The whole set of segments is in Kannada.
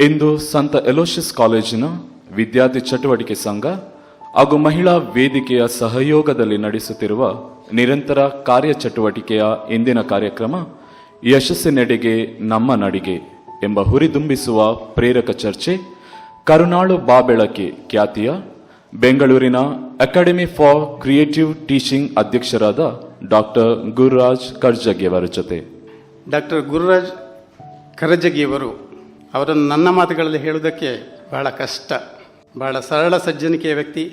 ಇಂದು ಸಂತ ಎಲೋಷಿಯಸ್ ಕಾಲೇಜಿನ ವಿದ್ಯಾರ್ಥಿ ಚಟುವಟಿಕೆ ಸಂಘ ಹಾಗೂ ಮಹಿಳಾ ವೇದಿಕೆಯ ಸಹಯೋಗದಲ್ಲಿ ನಡೆಸುತ್ತಿರುವ ನಿರಂತರ ಕಾರ್ಯಚಟುವಟಿಕೆಯ ಇಂದಿನ ಕಾರ್ಯಕ್ರಮ ಯಶಸ್ಸಿನೆಡೆಗೆ ನಮ್ಮ ನಡಿಗೆ ಎಂಬ ಹುರಿದುಂಬಿಸುವ ಪ್ರೇರಕ ಚರ್ಚೆ ಕರುನಾಳು ಬಾಬೆಳಕೆ ಖ್ಯಾತಿಯ ಬೆಂಗಳೂರಿನ ಅಕಾಡೆಮಿ ಫಾರ್ ಕ್ರಿಯೇಟಿವ್ ಟೀಚಿಂಗ್ ಅಧ್ಯಕ್ಷರಾದ ಡಾಕ್ಟರ್ ಗುರುರಾಜ್ ಕರ್ಜಗಿಯವರ ಜೊತೆ. ಡಾಕ್ಟರ್ ಗುರುರಾಜ್ ಕರಜಗಿಯವರು ಅವರನ್ನು ನನ್ನ ಮಾತುಗಳಲ್ಲಿ ಹೇಳುವುದಕ್ಕೆ ಬಹಳ ಕಷ್ಟ. ಬಹಳ ಸರಳ ಸಜ್ಜನಿಕೆಯ ವ್ಯಕ್ತಿ,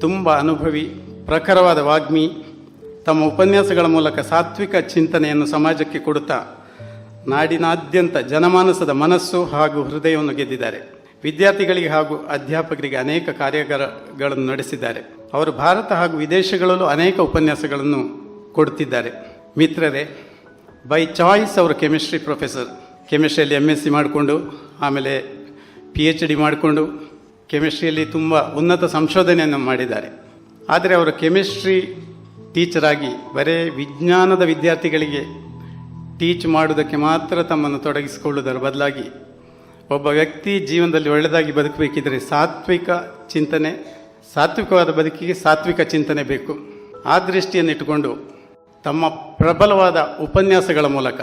ತುಂಬ ಅನುಭವಿ, ಪ್ರಖರವಾದ ವಾಗ್ಮಿ. ತಮ್ಮ ಉಪನ್ಯಾಸಗಳ ಮೂಲಕ ಸಾತ್ವಿಕ ಚಿಂತನೆಯನ್ನು ಸಮಾಜಕ್ಕೆ ಕೊಡುತ್ತಾ ನಾಡಿನಾದ್ಯಂತ ಜನಮಾನಸದ ಮನಸ್ಸು ಹಾಗೂ ಹೃದಯವನ್ನು ಗೆದ್ದಿದ್ದಾರೆ. ವಿದ್ಯಾರ್ಥಿಗಳಿಗೆ ಹಾಗೂ ಅಧ್ಯಾಪಕರಿಗೆ ಅನೇಕ ಕಾರ್ಯಾಗಾರಗಳನ್ನು ನಡೆಸಿದ್ದಾರೆ. ಅವರು ಭಾರತ ಹಾಗೂ ವಿದೇಶಗಳಲ್ಲೂ ಅನೇಕ ಉಪನ್ಯಾಸಗಳನ್ನು ಕೊಡುತ್ತಿದ್ದಾರೆ. ಮಿತ್ರರೇ, ಬೈ ಚಾಯ್ಸ್ ಅವರು ಕೆಮಿಸ್ಟ್ರಿ ಪ್ರೊಫೆಸರ್. ಕೆಮಿಸ್ಟ್ರಿಯಲ್ಲಿ MSc ಮಾಡಿಕೊಂಡು ಆಮೇಲೆ PhD ಮಾಡಿಕೊಂಡು ಕೆಮಿಸ್ಟ್ರಿಯಲ್ಲಿ ತುಂಬ ಉನ್ನತ ಸಂಶೋಧನೆಯನ್ನು ಮಾಡಿದ್ದಾರೆ. ಆದರೆ ಅವರು ಕೆಮಿಸ್ಟ್ರಿ ಟೀಚರಾಗಿ ಬರೀ ವಿಜ್ಞಾನದ ವಿದ್ಯಾರ್ಥಿಗಳಿಗೆ ಟೀಚ್ ಮಾಡುವುದಕ್ಕೆ ಮಾತ್ರ ತಮ್ಮನ್ನು ತೊಡಗಿಸಿಕೊಳ್ಳುವುದರ ಬದಲಾಗಿ ಒಬ್ಬ ವ್ಯಕ್ತಿ ಜೀವನದಲ್ಲಿ ಒಳ್ಳೆಯದಾಗಿ ಬದುಕಬೇಕಿದ್ರೆ ಸಾತ್ವಿಕ ಚಿಂತನೆ, ಸಾತ್ವಿಕವಾದ ಬದುಕಿಗೆ ಸಾತ್ವಿಕ ಚಿಂತನೆ ಬೇಕು. ಆ ದೃಷ್ಟಿಯನ್ನಿಟ್ಟುಕೊಂಡು ತಮ್ಮ ಪ್ರಬಲವಾದ ಉಪನ್ಯಾಸಗಳ ಮೂಲಕ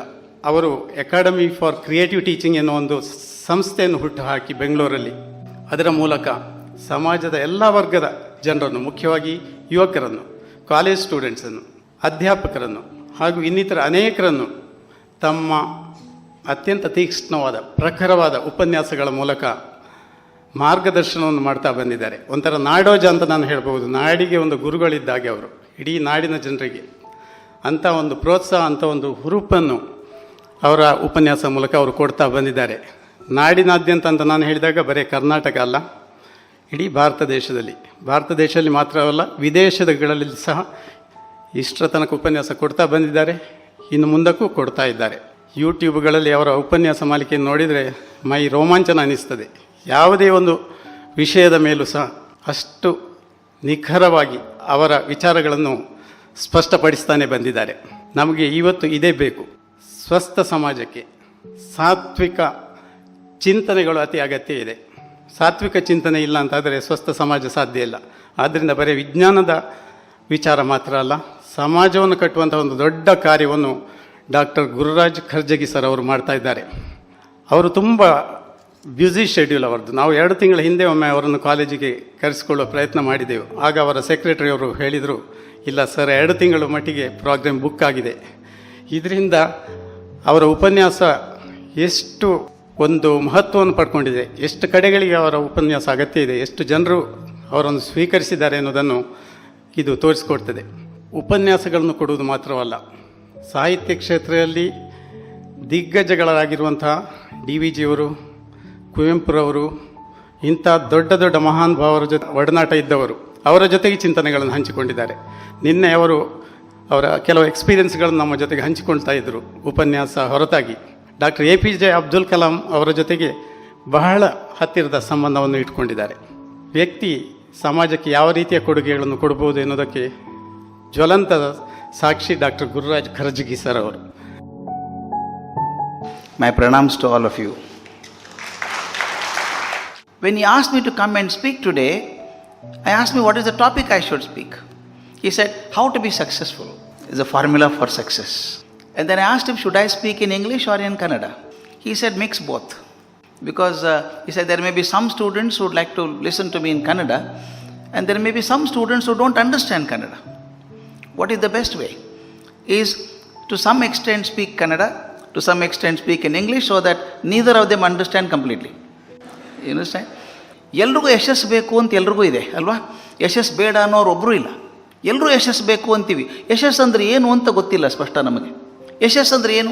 ಅವರು ಅಕಾಡೆಮಿ ಫಾರ್ ಕ್ರಿಯೇಟಿವ್ ಟೀಚಿಂಗ್ ಎನ್ನುವ ಒಂದು ಸಂಸ್ಥೆಯನ್ನು ಹುಟ್ಟುಹಾಕಿ ಬೆಂಗಳೂರಲ್ಲಿ ಅದರ ಮೂಲಕ ಸಮಾಜದ ಎಲ್ಲ ವರ್ಗದ ಜನರನ್ನು, ಮುಖ್ಯವಾಗಿ ಯುವಕರನ್ನು, ಕಾಲೇಜ್ ಸ್ಟೂಡೆಂಟ್ಸನ್ನು, ಅಧ್ಯಾಪಕರನ್ನು ಹಾಗೂ ಇನ್ನಿತರ ಅನೇಕರನ್ನು ತಮ್ಮ ಅತ್ಯಂತ ತೀಕ್ಷ್ಣವಾದ ಪ್ರಖರವಾದ ಉಪನ್ಯಾಸಗಳ ಮೂಲಕ ಮಾರ್ಗದರ್ಶನವನ್ನು ಮಾಡ್ತಾ ಬಂದಿದ್ದಾರೆ. ಒಂಥರ ನಾಡೋಜ ಅಂತ ನಾನು ಹೇಳ್ಬೋದು. ನಾಡಿಗೆ ಒಂದು ಗುರುಗಳಿದ್ದಾಗೆ ಅವರು ಇಡೀ ನಾಡಿನ ಜನರಿಗೆ ಅಂಥ ಒಂದು ಪ್ರೋತ್ಸಾಹ, ಅಂಥ ಒಂದು ಹುರುಪನ್ನು ಅವರ ಉಪನ್ಯಾಸ ಮೂಲಕ ಅವರು ಕೊಡ್ತಾ ಬಂದಿದ್ದಾರೆ. ನಾಡಿನಾದ್ಯಂತ ಅಂತ ನಾನು ಹೇಳಿದಾಗ ಬರೀ ಕರ್ನಾಟಕ ಅಲ್ಲ, ಇಡೀ ಭಾರತ ದೇಶದಲ್ಲಿ ಮಾತ್ರವಲ್ಲ, ವಿದೇಶಗಳಲ್ಲಿ ಸಹ ಇಷ್ಟರ ತನಕ ಉಪನ್ಯಾಸ ಕೊಡ್ತಾ ಬಂದಿದ್ದಾರೆ. ಇನ್ನು ಮುಂದಕ್ಕೂ ಕೊಡ್ತಾ ಇದ್ದಾರೆ. ಯೂಟ್ಯೂಬ್ಗಳಲ್ಲಿ ಅವರ ಉಪನ್ಯಾಸ ಮಾಲಿಕೆಯನ್ನು ನೋಡಿದರೆ ಮೈ ರೋಮಾಂಚನ ಅನ್ನಿಸ್ತದೆ. ಯಾವುದೇ ಒಂದು ವಿಷಯದ ಮೇಲೂ ಸಹ ಅಷ್ಟು ನಿಖರವಾಗಿ ಅವರ ವಿಚಾರಗಳನ್ನು ಸ್ಪಷ್ಟಪಡಿಸ್ತಾನೆ ಬಂದಿದ್ದಾರೆ. ನಮಗೆ ಇವತ್ತು ಇದೇ ಬೇಕು. ಸ್ವಸ್ಥ ಸಮಾಜಕ್ಕೆ ಸಾತ್ವಿಕ ಚಿಂತನೆಗಳು ಅತಿ ಅಗತ್ಯ ಇದೆ. ಸಾತ್ವಿಕ ಚಿಂತನೆ ಇಲ್ಲ ಅಂತಾದರೆ ಸ್ವಸ್ಥ ಸಮಾಜ ಸಾಧ್ಯ ಇಲ್ಲ. ಆದ್ದರಿಂದ ಬರೀ ವಿಜ್ಞಾನದ ವಿಚಾರ ಮಾತ್ರ ಅಲ್ಲ, ಸಮಾಜವನ್ನು ಕಟ್ಟುವಂಥ ಒಂದು ದೊಡ್ಡ ಕಾರ್ಯವನ್ನು ಡಾಕ್ಟರ್ ಗುರುರಾಜ್ ಕರ್ಜಗಿ ಸರ್ ಅವರು ಮಾಡ್ತಾ ಇದ್ದಾರೆ. ಅವರು ತುಂಬ ಬ್ಯುಸಿ ಶೆಡ್ಯೂಲ್ ಅವರದ್ದು. ನಾವು 2 ತಿಂಗಳ ಹಿಂದೆ ಒಮ್ಮೆ ಅವರನ್ನು ಕಾಲೇಜಿಗೆ ಕರೆಸಿಕೊಳ್ಳುವ ಪ್ರಯತ್ನ ಮಾಡಿದೆವು. ಆಗ ಅವರ ಸೆಕ್ರೆಟರಿ ಅವರು ಹೇಳಿದರು, ಇಲ್ಲ ಸರ್, 2 ತಿಂಗಳ ಮಟ್ಟಿಗೆ ಪ್ರೋಗ್ರಾಮ್ ಬುಕ್ ಆಗಿದೆ. ಇದರಿಂದ ಅವರ ಉಪನ್ಯಾಸ ಎಷ್ಟು ಒಂದು ಮಹತ್ವವನ್ನು ಪಡ್ಕೊಂಡಿದೆ, ಎಷ್ಟು ಕಡೆಗಳಿಗೆ ಅವರ ಉಪನ್ಯಾಸ ಅಗತ್ಯ ಇದೆ, ಎಷ್ಟು ಜನರು ಅವರನ್ನು ಸ್ವೀಕರಿಸಿದ್ದಾರೆ ಅನ್ನೋದನ್ನು ಇದು ತೋರಿಸಿಕೊಡ್ತದೆ. ಉಪನ್ಯಾಸಗಳನ್ನು ಕೊಡುವುದು ಮಾತ್ರವಲ್ಲ, ಸಾಹಿತ್ಯ ಕ್ಷೇತ್ರದಲ್ಲಿ ದಿಗ್ಗಜಗಳಾಗಿರುವಂತಹ DVG ಅವರು, ಕುವೆಂಪುರವರು, ಇಂಥ ದೊಡ್ಡ ದೊಡ್ಡ ಮಹಾನ್ ಭಾವರ ಜೊತೆ ಒಡನಾಟ ಇದ್ದವರು, ಅವರ ಜೊತೆಗೆ ಚಿಂತನೆಗಳನ್ನು ಹಂಚಿಕೊಂಡಿದ್ದಾರೆ. ನಿನ್ನೆ ಅವರು ಅವರ ಕೆಲವು ಎಕ್ಸ್ಪೀರಿಯನ್ಸ್ಗಳನ್ನು ನಮ್ಮ ಜೊತೆಗೆ ಹಂಚಿಕೊಳ್ತಾ ಇದ್ದರು. ಉಪನ್ಯಾಸ ಹೊರತಾಗಿ ಡಾಕ್ಟರ್ APJ ಅಬ್ದುಲ್ ಕಲಾಂ ಅವರ ಜೊತೆಗೆ ಬಹಳ ಹತ್ತಿರದ ಸಂಬಂಧವನ್ನು ಇಟ್ಕೊಂಡಿದ್ದಾರೆ. ವ್ಯಕ್ತಿ ಸಮಾಜಕ್ಕೆ ಯಾವ ರೀತಿಯ ಕೊಡುಗೆಗಳನ್ನು ಕೊಡಬಹುದು ಎನ್ನುವುದಕ್ಕೆ ಜ್ವಲಂತ ಸಾಕ್ಷಿ ಡಾಕ್ಟರ್ ಗುರುರಾಜ್ ಕರ್ಜಗಿ ಸರ್ ಅವರು. My pranams to all of you. When he asked me to come and speak today, I asked me what is the topic I should speak. He said, how to be successful is a formula for success. And then I asked him, should I speak in English or in Kannada? He said, mix both. Because he said, there may be some students who would like to listen to me in Kannada, and there may be some students who don't understand Kannada. What is the best way? Is to some extent speak Kannada, to some extent speak in English, so that neither of them understand completely. You understand? ಎಲ್ರಿಗೂ ಯಶಸ್ಸು ಬೇಕು ಅಂತ ಎಲ್ರಿಗೂ ಇದೆ ಅಲ್ವಾ? ಯಶಸ್ಸು ಬೇಡ ಅನ್ನೋರು ಒಬ್ಬರೂ ಇಲ್ಲ. ಎಲ್ಲರೂ ಯಶಸ್ಸು ಬೇಕು ಅಂತೀವಿ. ಯಶಸ್ಸು ಅಂದರೆ ಏನು ಅಂತ ಗೊತ್ತಿಲ್ಲ ಸ್ಪಷ್ಟ ನಮಗೆ. ಯಶಸ್ಸು ಅಂದರೆ ಏನು?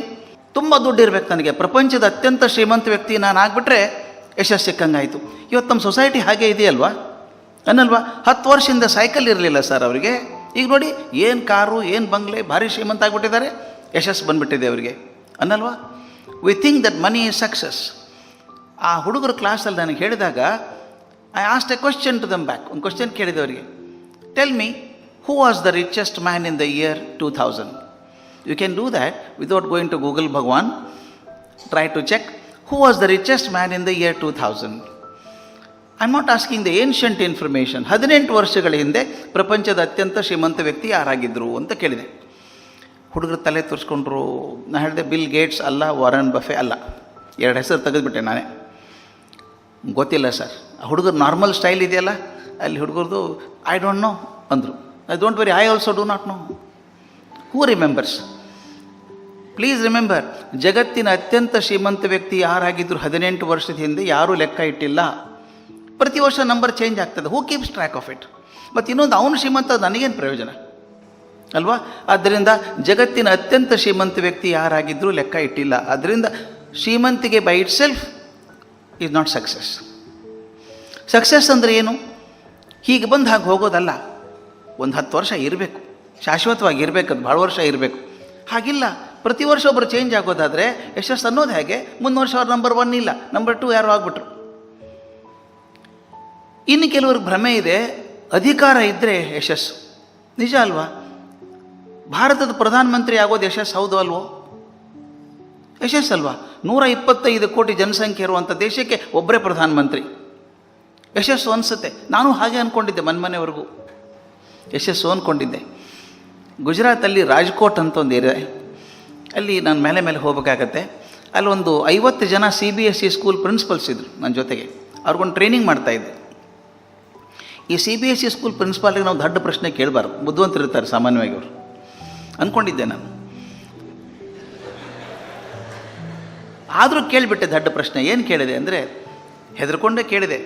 ತುಂಬ ದುಡ್ಡು ಇರಬೇಕು ನನಗೆ, ಪ್ರಪಂಚದ ಅತ್ಯಂತ ಶ್ರೀಮಂತ ವ್ಯಕ್ತಿ ನಾನು ಆಗಿಬಿಟ್ರೆ ಯಶಸ್ಸು ಸಿಕ್ಕಂಗಾಯಿತು. ಇವತ್ತು ನಮ್ಮ ಸೊಸೈಟಿ ಹಾಗೆ ಇದೆಯಲ್ವಾ ಅನ್ನಲ್ವಾ? 10 ವರ್ಷದಿಂದ ಸೈಕಲ್ ಇರಲಿಲ್ಲ ಸರ್ ಅವರಿಗೆ, ಈಗ ನೋಡಿ ಏನು ಕಾರು, ಏನು ಬಂಗ್ಲೆ, ಭಾರಿ ಶ್ರೀಮಂತ ಆಗಿಬಿಟ್ಟಿದ್ದಾರೆ, ಯಶಸ್ಸು ಬಂದುಬಿಟ್ಟಿದೆ ಅವರಿಗೆ ಅನ್ನಲ್ವಾ? We think that money is success. ಆ ಹುಡುಗರ ಕ್ಲಾಸಲ್ಲಿ ನನಗೆ ಹೇಳಿದಾಗ I asked a question to them back. ಒಂದು ಕ್ವಶನ್ ಕೇಳಿದೆ ಅವರಿಗೆ, tell me who was the richest man in the year 2000? You can do that without going to Google Bhagwan. Try to check who was the richest man in the year 2000? I'm not asking the ancient information. 18 ವರ್ಷಗಳ ಹಿಂದೆ ಪ್ರಪಂಚದ ಅತ್ಯಂತ ಶ್ರೀಮಂತ ವ್ಯಕ್ತಿ ಯಾರಾಗಿದ್ದರು ಅಂತ ಕೇಳಿದೆ. ಹುಡುಗರು ತಲೆ ತೋರಿಸ್ಕೊಂಡ್ರು. ನಾನು ಹೇಳಿದೆ ಬಿಲ್ ಗೇಟ್ಸ್ ಅಲ್ಲ, ವಾರನ್ ಬಫೆ ಅಲ್ಲ. 2 ಹೆಸರು ತೆಗೆದುಬಿಟ್ಟೆ ನಾನೇ. ಗೊತ್ತಿಲ್ಲ ಸರ್. ಹುಡುಗರು ನಾರ್ಮಲ್ ಸ್ಟೈಲ್ ಇದೆಯಲ್ಲ, ಅಲ್ಲಿ ಹುಡುಗರದು ಐ ಡೋಂಟ್ ನೋ ಅಂದರು. I don't very, I also do not know. Who remembers? Please remember, ಜಗತ್ತಿನ ಅತ್ಯಂತ ಶ್ರೀಮಂತ ವ್ಯಕ್ತಿ ಯಾರಾಗಿದ್ದರು 18 ವರ್ಷದ ಹಿಂದೆ ಯಾರೂ ಲೆಕ್ಕ ಇಟ್ಟಿಲ್ಲ. ಪ್ರತಿ ವರ್ಷ ನಂಬರ್ ಚೇಂಜ್ ಆಗ್ತದೆ. ಹೂ ಕೀಪ್ಸ್ ಟ್ರ್ಯಾಕ್ ಆಫ್ ಇಟ್? ಮತ್ತು ಇನ್ನೊಂದು, ಅವನು ಶ್ರೀಮಂತ, ನನಗೇನು ಪ್ರಯೋಜನ ಅಲ್ವಾ? ಆದ್ದರಿಂದ ಜಗತ್ತಿನ ಅತ್ಯಂತ ಶ್ರೀಮಂತ ವ್ಯಕ್ತಿ ಯಾರಾಗಿದ್ದರೂ ಲೆಕ್ಕ ಇಟ್ಟಿಲ್ಲ. ಆದ್ದರಿಂದ ಶ್ರೀಮಂತಿಗೆ by itself is not success. Success ಅಂದರೆ ಏನು? ಹೀಗೆ ಬಂದು ಹಾಗೆ ಹೋಗೋದಲ್ಲ. ಒಂದು 10 ವರ್ಷ ಇರಬೇಕು, ಶಾಶ್ವತವಾಗಿ ಇರಬೇಕು, ಅದು ಭಾಳ ವರ್ಷ ಇರಬೇಕು. ಹಾಗಿಲ್ಲ, ಪ್ರತಿ ವರ್ಷ ಒಬ್ಬರು ಚೇಂಜ್ ಆಗೋದಾದರೆ ಯಶಸ್ಸು ಅನ್ನೋದು ಹೇಗೆ? ಮುಂದಿನ ವರ್ಷ ಅವ್ರು ನಂಬರ್ 1 ಇಲ್ಲ, ನಂಬರ್ 2 ಯಾರೋ ಆಗ್ಬಿಟ್ರು. ಇನ್ನು ಕೆಲವ್ರಿಗೆ ಭ್ರಮೆ ಇದೆ, ಅಧಿಕಾರ ಇದ್ದರೆ ಯಶಸ್ಸು. ನಿಜ ಅಲ್ವಾ? ಭಾರತದ ಪ್ರಧಾನಮಂತ್ರಿ ಆಗೋದು ಯಶಸ್ಸು ಹೌದು ಅಲ್ವೋ? ಯಶಸ್ಸಲ್ವಾ? 125 ಕೋಟಿ ಜನಸಂಖ್ಯೆ ಇರುವಂಥ ದೇಶಕ್ಕೆ ಒಬ್ಬರೇ ಪ್ರಧಾನಮಂತ್ರಿ. ಯಶಸ್ಸು ಅನಿಸುತ್ತೆ. ನಾನು ಹಾಗೆ ಅಂದ್ಕೊಂಡಿದ್ದೆ, ಮನೆವರೆಗೂ ಯಶಸ್ಸು ಅಂದ್ಕೊಂಡಿದ್ದೆ. ಗುಜರಾತಲ್ಲಿ ರಾಜ್ಕೋಟ್ ಅಂತ ಒಂದು ಏರಿಯಾ, ಅಲ್ಲಿ ನಾನು ಮೇಲೆ ಹೋಗಬೇಕಾಗತ್ತೆ. ಅಲ್ಲೊಂದು 50 ಜನ CBSE ಸ್ಕೂಲ್ ಪ್ರಿನ್ಸಿಪಲ್ಸ್ ಇದ್ದರು ನನ್ನ ಜೊತೆಗೆ. ಅವ್ರಿಗೊಂದು ಟ್ರೈನಿಂಗ್ ಮಾಡ್ತಾಯಿದ್ದೆ. ಈ CBSE ಸ್ಕೂಲ್ ಪ್ರಿನ್ಸಿಪಾಲ್ಗೆ ನಾವು ದೊಡ್ಡ ಪ್ರಶ್ನೆ ಕೇಳಬಾರ್ದು, ಬುದ್ಧಿವಂತರಿರ್ತಾರೆ ಸಾಮಾನ್ಯವಾಗಿ ಅವರು ಅಂದ್ಕೊಂಡಿದ್ದೆ ನಾನು. ಆದರೂ ಕೇಳಿಬಿಟ್ಟೆ ದೊಡ್ಡ ಪ್ರಶ್ನೆ. ಏನು ಕೇಳಿದೆ ಅಂದರೆ, ಹೆದರ್ಕೊಂಡೇ ಕೇಳಿದೆ,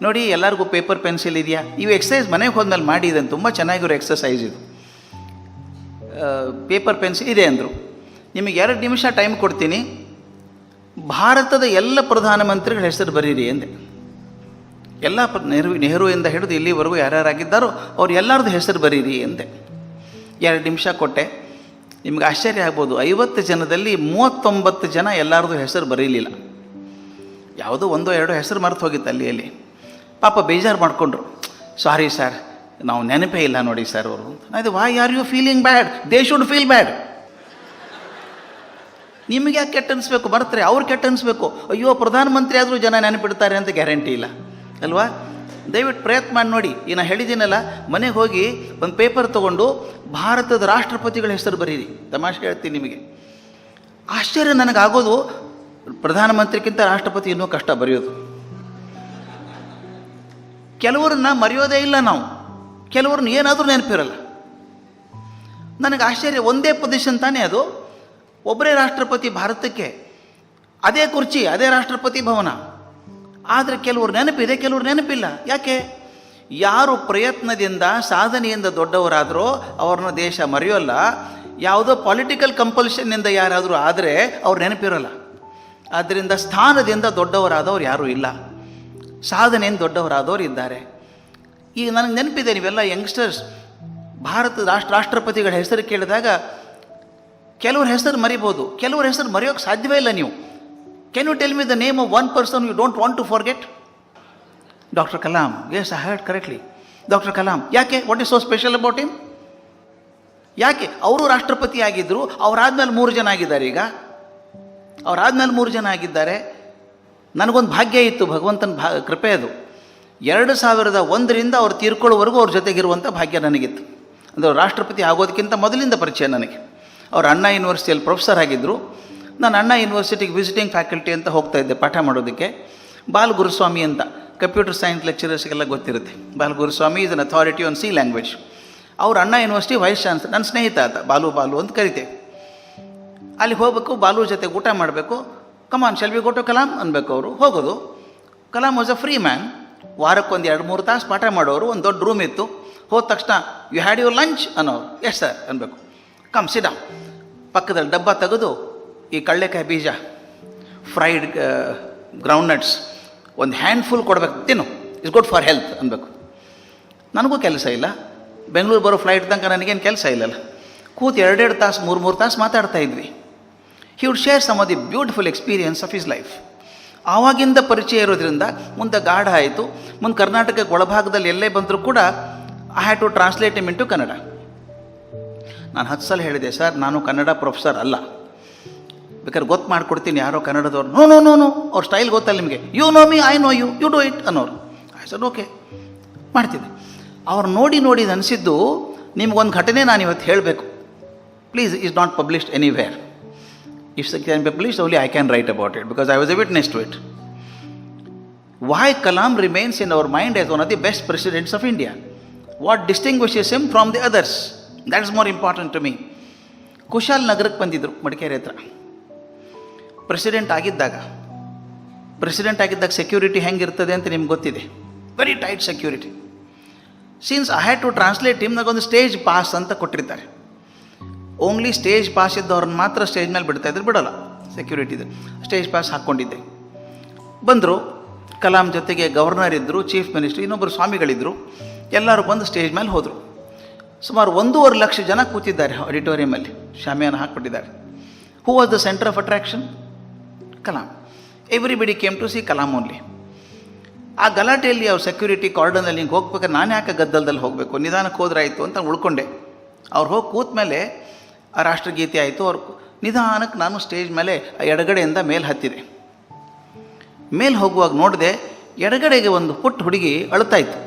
ನೋಡಿ ಎಲ್ಲರಿಗೂ ಪೇಪರ್ ಪೆನ್ಸಿಲ್ ಇದೆಯಾ? ಇವು ಎಕ್ಸಸೈಸ್ ಮನೆಗೆ ಹೋದ್ಮೇಲೆ ಮಾಡಿ, ಇದನ್ನು ತುಂಬ ಚೆನ್ನಾಗಿರೋ ಎಕ್ಸಸೈಸ್ ಇದು. ಪೇಪರ್ ಪೆನ್ಸಿಲ್ ಇದೆ ಅಂದರು. ನಿಮಗೆ 2 ನಿಮಿಷ ಟೈಮ್ ಕೊಡ್ತೀನಿ, ಭಾರತದ ಎಲ್ಲ ಪ್ರಧಾನಮಂತ್ರಿಗಳ ಹೆಸರು ಬರೀರಿ ಎಂದೆ. ಎಲ್ಲ ನೆಹರುವಿಂದ ಹಿಡಿದು ಇಲ್ಲಿವರೆಗೂ ಯಾರ್ಯಾರಾಗಿದ್ದಾರೋ ಅವ್ರು ಎಲ್ಲರದ್ದು ಹೆಸರು ಬರೀರಿ ಎಂದೆ. 2 ನಿಮಿಷ ಕೊಟ್ಟೆ. ನಿಮ್ಗೆ ಆಶ್ಚರ್ಯ ಆಗ್ಬೋದು, 50 ಜನದಲ್ಲಿ 39 ಜನ ಎಲ್ಲರದ್ದು ಹೆಸರು ಬರೀಲಿಲ್ಲ. ಯಾವುದೋ 1-2 ಹೆಸರು ಮರೆತು ಹೋಗಿತ್ತು ಅಲ್ಲಿ. ಪಾಪ ಬೇಜಾರು ಮಾಡಿಕೊಂಡ್ರು. ಸಾರಿ ಸರ್, ನಾವು ನೆನಪೇ ಇಲ್ಲ ನೋಡಿ ಸರ್ ಅವರು. ಅದು why are you feeling bad? They should feel bad. ನಿಮಗೆ ಯಾಕೆ ಕೆಟ್ಟ ಅನಿಸ್ಬೇಕು? ಬರ್ತಾರೆ ಅವ್ರು ಕೆಟ್ಟ ಅನಿಸ್ಬೇಕು. ಅಯ್ಯೋ ಪ್ರಧಾನಮಂತ್ರಿ ಆದರೂ ಜನ ನೆನಪಿಡ್ತಾರೆ ಅಂತ ಗ್ಯಾರಂಟಿ ಇಲ್ಲ ಅಲ್ವಾ? ದಯವಿಟ್ಟು ಪ್ರಯತ್ನ ಮಾಡಿ ನೋಡಿ. ಈಗ ನಾನು ಹೇಳಿದ್ದೀನಲ್ಲ, ಮನೆಗೆ ಹೋಗಿ ಒಂದು ಪೇಪರ್ ತೊಗೊಂಡು ಭಾರತದ ರಾಷ್ಟ್ರಪತಿಗಳ ಹೆಸರು ಬರೀರಿ. ತಮಾಷೆ ಹೇಳ್ತೀನಿ ನಿಮಗೆ. ಆಶ್ಚರ್ಯ ನನಗಾಗೋದು, ಪ್ರಧಾನಮಂತ್ರಿಗಿಂತ ರಾಷ್ಟ್ರಪತಿ ಇನ್ನೂ ಕಷ್ಟ ಬರೆಯೋದು. ಕೆಲವ್ರನ್ನ ಮರೆಯೋದೇ ಇಲ್ಲ ನಾವು, ಕೆಲವ್ರನ್ನ ಏನಾದರೂ ನೆನಪಿರಲ್ಲ. ನನಗೆ ಆಶ್ಚರ್ಯ, ಒಂದೇ ಪೊಸಿಷನ್ ತಾನೇ ಅದು, ಒಬ್ಬರೇ ರಾಷ್ಟ್ರಪತಿ ಭಾರತಕ್ಕೆ, ಅದೇ ಕುರ್ಚಿ, ಅದೇ ರಾಷ್ಟ್ರಪತಿ ಭವನ. ಆದರೆ ಕೆಲವ್ರು ನೆನಪಿದೆ, ಕೆಲವ್ರು ನೆನಪಿಲ್ಲ. ಯಾಕೆ? ಯಾರು ಪ್ರಯತ್ನದಿಂದ ಸಾಧನೆಯಿಂದ ದೊಡ್ಡವರಾದರೂ ಅವ್ರನ್ನ ದೇಶ ಮರೆಯೋಲ್ಲ. ಯಾವುದೋ ಪೊಲಿಟಿಕಲ್ ಕಂಪಲ್ಷನ್ನಿಂದ ಯಾರಾದರೂ ಆದರೆ ಅವ್ರು ನೆನಪಿರೋಲ್ಲ. ಆದ್ದರಿಂದ ಸ್ಥಾನದಿಂದ ದೊಡ್ಡವರಾದವ್ರು ಯಾರೂ ಇಲ್ಲ, ಸಾಧನೆಯಿಂದ ದೊಡ್ಡವರಾದವ್ರು ಇದ್ದಾರೆ. ಈಗ ನನಗೆ ನೆನಪಿದೆ, ನೀವೆಲ್ಲ ಯಂಗ್ಸ್ಟರ್ಸ್ ಭಾರತದ ರಾಷ್ಟ್ರಪತಿಗಳ ಹೆಸರು ಕೇಳಿದಾಗ ಕೆಲವ್ರ ಹೆಸರು ಮರಿಬೋದು, ಕೆಲವ್ರ ಹೆಸರು ಮರೆಯೋಕ್ಕೆ ಸಾಧ್ಯವೇ ಇಲ್ಲ. ನೀವು can you tell me the name of 1 person you don't want to forget? Doctor Kalam. Yes, I heard correctly. Doctor Kalam. ಯಾಕೆ? What is so special about him? ಯಾಕೆ? ಅವರು ರಾಷ್ಟ್ರಪತಿ ಆಗಿದ್ದರು, ಅವರಾದ್ಮೇಲೆ 3 ಜನ ಆಗಿದ್ದಾರೆ. ಈಗ ಅವರಾದ್ಮೇಲೆ 3 ಜನ ಆಗಿದ್ದಾರೆ. ನನಗೊಂದು ಭಾಗ್ಯ ಇತ್ತು, ಭಗವಂತನ ಕೃಪೆ ಅದು. 2001ರಿಂದ ಅವ್ರು ತೀರ್ಕೊಳ್ಳೋವರೆಗೂ ಅವ್ರ ಜೊತೆಗಿರುವಂಥ ಭಾಗ್ಯ ನನಗಿತ್ತು. ಅಂದರೆ ರಾಷ್ಟ್ರಪತಿ ಆಗೋದಕ್ಕಿಂತ ಮೊದಲಿಂದ ಪರಿಚಯ ನನಗೆ. ಅವ್ರು ಅಣ್ಣಾ ಯೂನಿವರ್ಸಿಟಿಯಲ್ಲಿ ಪ್ರೊಫೆಸರ್ ಆಗಿದ್ದರು. ನಾನು ಅಣ್ಣಾ ಯೂನಿವರ್ಸಿಟಿಗೆ ವಿಸಿಟಿಂಗ್ ಫ್ಯಾಕಲ್ಟಿ ಅಂತ ಹೋಗ್ತಾಯಿದ್ದೆ ಪಾಠ ಮಾಡೋದಕ್ಕೆ. ಬಾಲ್ ಗುರುಸ್ವಾಮಿ ಅಂತ, ಕಂಪ್ಯೂಟರ್ ಸೈನ್ಸ್ ಲೆಕ್ಚರರ್ಸ್ಗೆಲ್ಲ ಗೊತ್ತಿರುತ್ತೆ. Ball Guruswamy is an authority on C language. ಅವ್ರು ಅಣ್ಣಾ ಯೂನಿವರ್ಸಿಟಿ ವೈಸ್ ಚಾನ್ಸಲರ್, ನನ್ನ ಸ್ನೇಹಿತ ಆತ, ಬಾಲು ಅಂತ ಕರಿತೆ. ಅಲ್ಲಿ ಹೋಗಬೇಕು, ಬಾಲು ಜೊತೆ ಊಟ ಮಾಡಬೇಕು. Come on shall we go to Kalam ಅನ್ಬೇಕು. ಅವರು ಹೋಗೋದು. Kalam was a free man. ವಾರಕ್ಕೆ 1-2-3 ತಾಸು ಪಾಠ ಮಾಡೋರು. ಒಂದು ದೊಡ್ಡ ರೂಮ್ ಇತ್ತು. ಹೋದ ತಕ್ಷಣ ಯು ಹ್ಯಾಡ್ ಯುವರ್ ಲಂಚ್ ಅನ್ನೋರು. ಎಸ್ ಸರ್ ಅನ್ಬೇಕು. ಕಮ್ ಸಿಡ. ಪಕ್ಕದಲ್ಲಿ ಡಬ್ಬ ತೆಗೆದು ಈ ಕಡಲೆಕಾಯಿ ಬೀಜ, ಫ್ರೈಡ್ ಗ್ರೌಂಡ್ನಟ್ಸ್ ಒಂದು ಹ್ಯಾಂಡ್ಫುಲ್ ಕೊಡಬೇಕು, ತಿನ್ನು, ಇಟ್ಸ್ ಗುಡ್ ಫಾರ್ ಹೆಲ್ತ್ ಅನ್ಬೇಕು. ನನಗೂ ಕೆಲಸ ಇಲ್ಲ, ಬೆಂಗಳೂರು ಬರೋ ಫ್ಲೈಟ್ ತನಕ ನನಗೇನು ಕೆಲಸ ಇಲ್ಲಲ್ಲ. ಕೂತು 2-2 ತಾಸು 3-3 ತಾಸು ಮಾತಾಡ್ತಾ ಇದ್ವಿ. He would share some of the beautiful experience of his life. ಆವಾಗಿಂದ ಪರಿಚಯ ಇರೋದ್ರಿಂದ ಮುಂದೆ ಗಾಢ ಆಯಿತು. ಮುಂದೆ ಕರ್ನಾಟಕಕ್ಕೆ ಒಳಭಾಗದಲ್ಲಿ ಎಲ್ಲೇ ಬಂದರೂ ಕೂಡ I had to translate him into Kannada. ನಾನು 10 ಸಲ ಹೇಳಿದೆ, ಸರ್ ನಾನು ಕನ್ನಡ ಪ್ರೊಫೆಸರ್ ಅಲ್ಲ, ಬೇಕಾದ್ರೆ ಗೊತ್ತು ಮಾಡಿಕೊಡ್ತೀನಿ ಯಾರೋ ಕನ್ನಡದವ್ರು. ನೋ ನೋ ನೋ ನೋ, ಅವ್ರ ಸ್ಟೈಲ್ ಗೊತ್ತಲ್ಲ ನಿಮಗೆ. You know me, I know you, you do it ಅನ್ನೋರು. ಐ ಸೆಡ್ ಓಕೆ, ಮಾಡ್ತೀನಿ. ಅವ್ರು ನೋಡಿ ಇದು ಅನಿಸಿದ್ದು, ನಿಮ್ಗೊಂದು ಘಟನೆ ನಾನು ಇವತ್ತು ಹೇಳಬೇಕು. Please, is not published anywhere. If it can be published only I can write about it, because I was a witness to it. Why Kalam remains in our mind as one of the best presidents of India? What distinguishes him from the others? That is more important to me. Kushal ನಗರಕ್ಕೆ ಬಂದಿದ್ದರು, ಮಡಿಕೇರಿ ಹತ್ರ. ಪ್ರೆಸಿಡೆಂಟ್ ಆಗಿದ್ದಾಗ ಸೆಕ್ಯೂರಿಟಿ ಹೆಂಗಿರ್ತದೆ ಅಂತ ನಿಮ್ಗೆ ಗೊತ್ತಿದೆ. Very tight security. Since I had to translate him, ನನಗೊಂದು ಸ್ಟೇಜ್ ಪಾಸ್ ಅಂತ ಕೊಟ್ಟಿರ್ತಾರೆ. ಓನ್ಲಿ ಸ್ಟೇಜ್ ಪಾಸ್ ಇದ್ದವ್ರನ್ನ ಮಾತ್ರ ಸ್ಟೇಜ್ ಮೇಲೆ ಬಿಡ್ತಾಯಿದ್ರು, ಬಿಡೋಲ್ಲ ಸೆಕ್ಯೂರಿಟಿದು. Stage pass ಹಾಕ್ಕೊಂಡಿದ್ದೆ. ಬಂದರು, ಕಲಾಂ ಜೊತೆಗೆ ಗವರ್ನರ್ ಇದ್ದರು, ಚೀಫ್ ಮಿನಿಸ್ಟರ್, ಇನ್ನೊಬ್ಬರು ಸ್ವಾಮಿಗಳಿದ್ದರು. ಎಲ್ಲರೂ ಬಂದು ಸ್ಟೇಜ್ ಮೇಲೆ ಹೋದರು. ಸುಮಾರು 1.5 ಲಕ್ಷ ಜನ ಕೂತಿದ್ದಾರೆ ಆಡಿಟೋರಿಯಮಲ್ಲಿ, ಶಾಮಿಯಾನ ಹಾಕ್ಬಿಟ್ಟಿದ್ದಾರೆ. Who was the centre of attraction? Kalam. Everybody came to see Kalam only. ಆ ಗಲಾಟೆಯಲ್ಲಿ ಅವ್ರ ಸೆಕ್ಯೂರಿಟಿ ಕಾರ್ಡನಲ್ಲಿ ಹಿಂಗೆ ಹೋಗ್ಬೇಕಾದ್ರೆ ನಾನು ಯಾಕೆ ಗದ್ದಲದಲ್ಲಿ ಹೋಗಬೇಕು, ನಿಧಾನಕ್ಕೆ ಹೋದ್ರಾಯಿತು ಅಂತ ಉಳ್ಕೊಂಡೆ. ಅವ್ರು ಹೋಗಿ ಕೂತ ಮೇಲೆ ಆ ರಾಷ್ಟ್ರಗೀತೆ ಆಯಿತು. ಅವ್ರು ನಿಧಾನಕ್ಕೆ ನಾನು ಸ್ಟೇಜ್ ಮೇಲೆ ಎಡಗಡೆಯಿಂದ ಮೇಲೆ ಹತ್ತಿದೆ. ಮೇಲೆ ಹೋಗುವಾಗ ನೋಡಿದೆ, ಎಡಗಡೆಗೆ ಒಂದು ಪುಟ್ಟ ಹುಡುಗಿ ಅಳ್ತಾಯಿತ್ತು.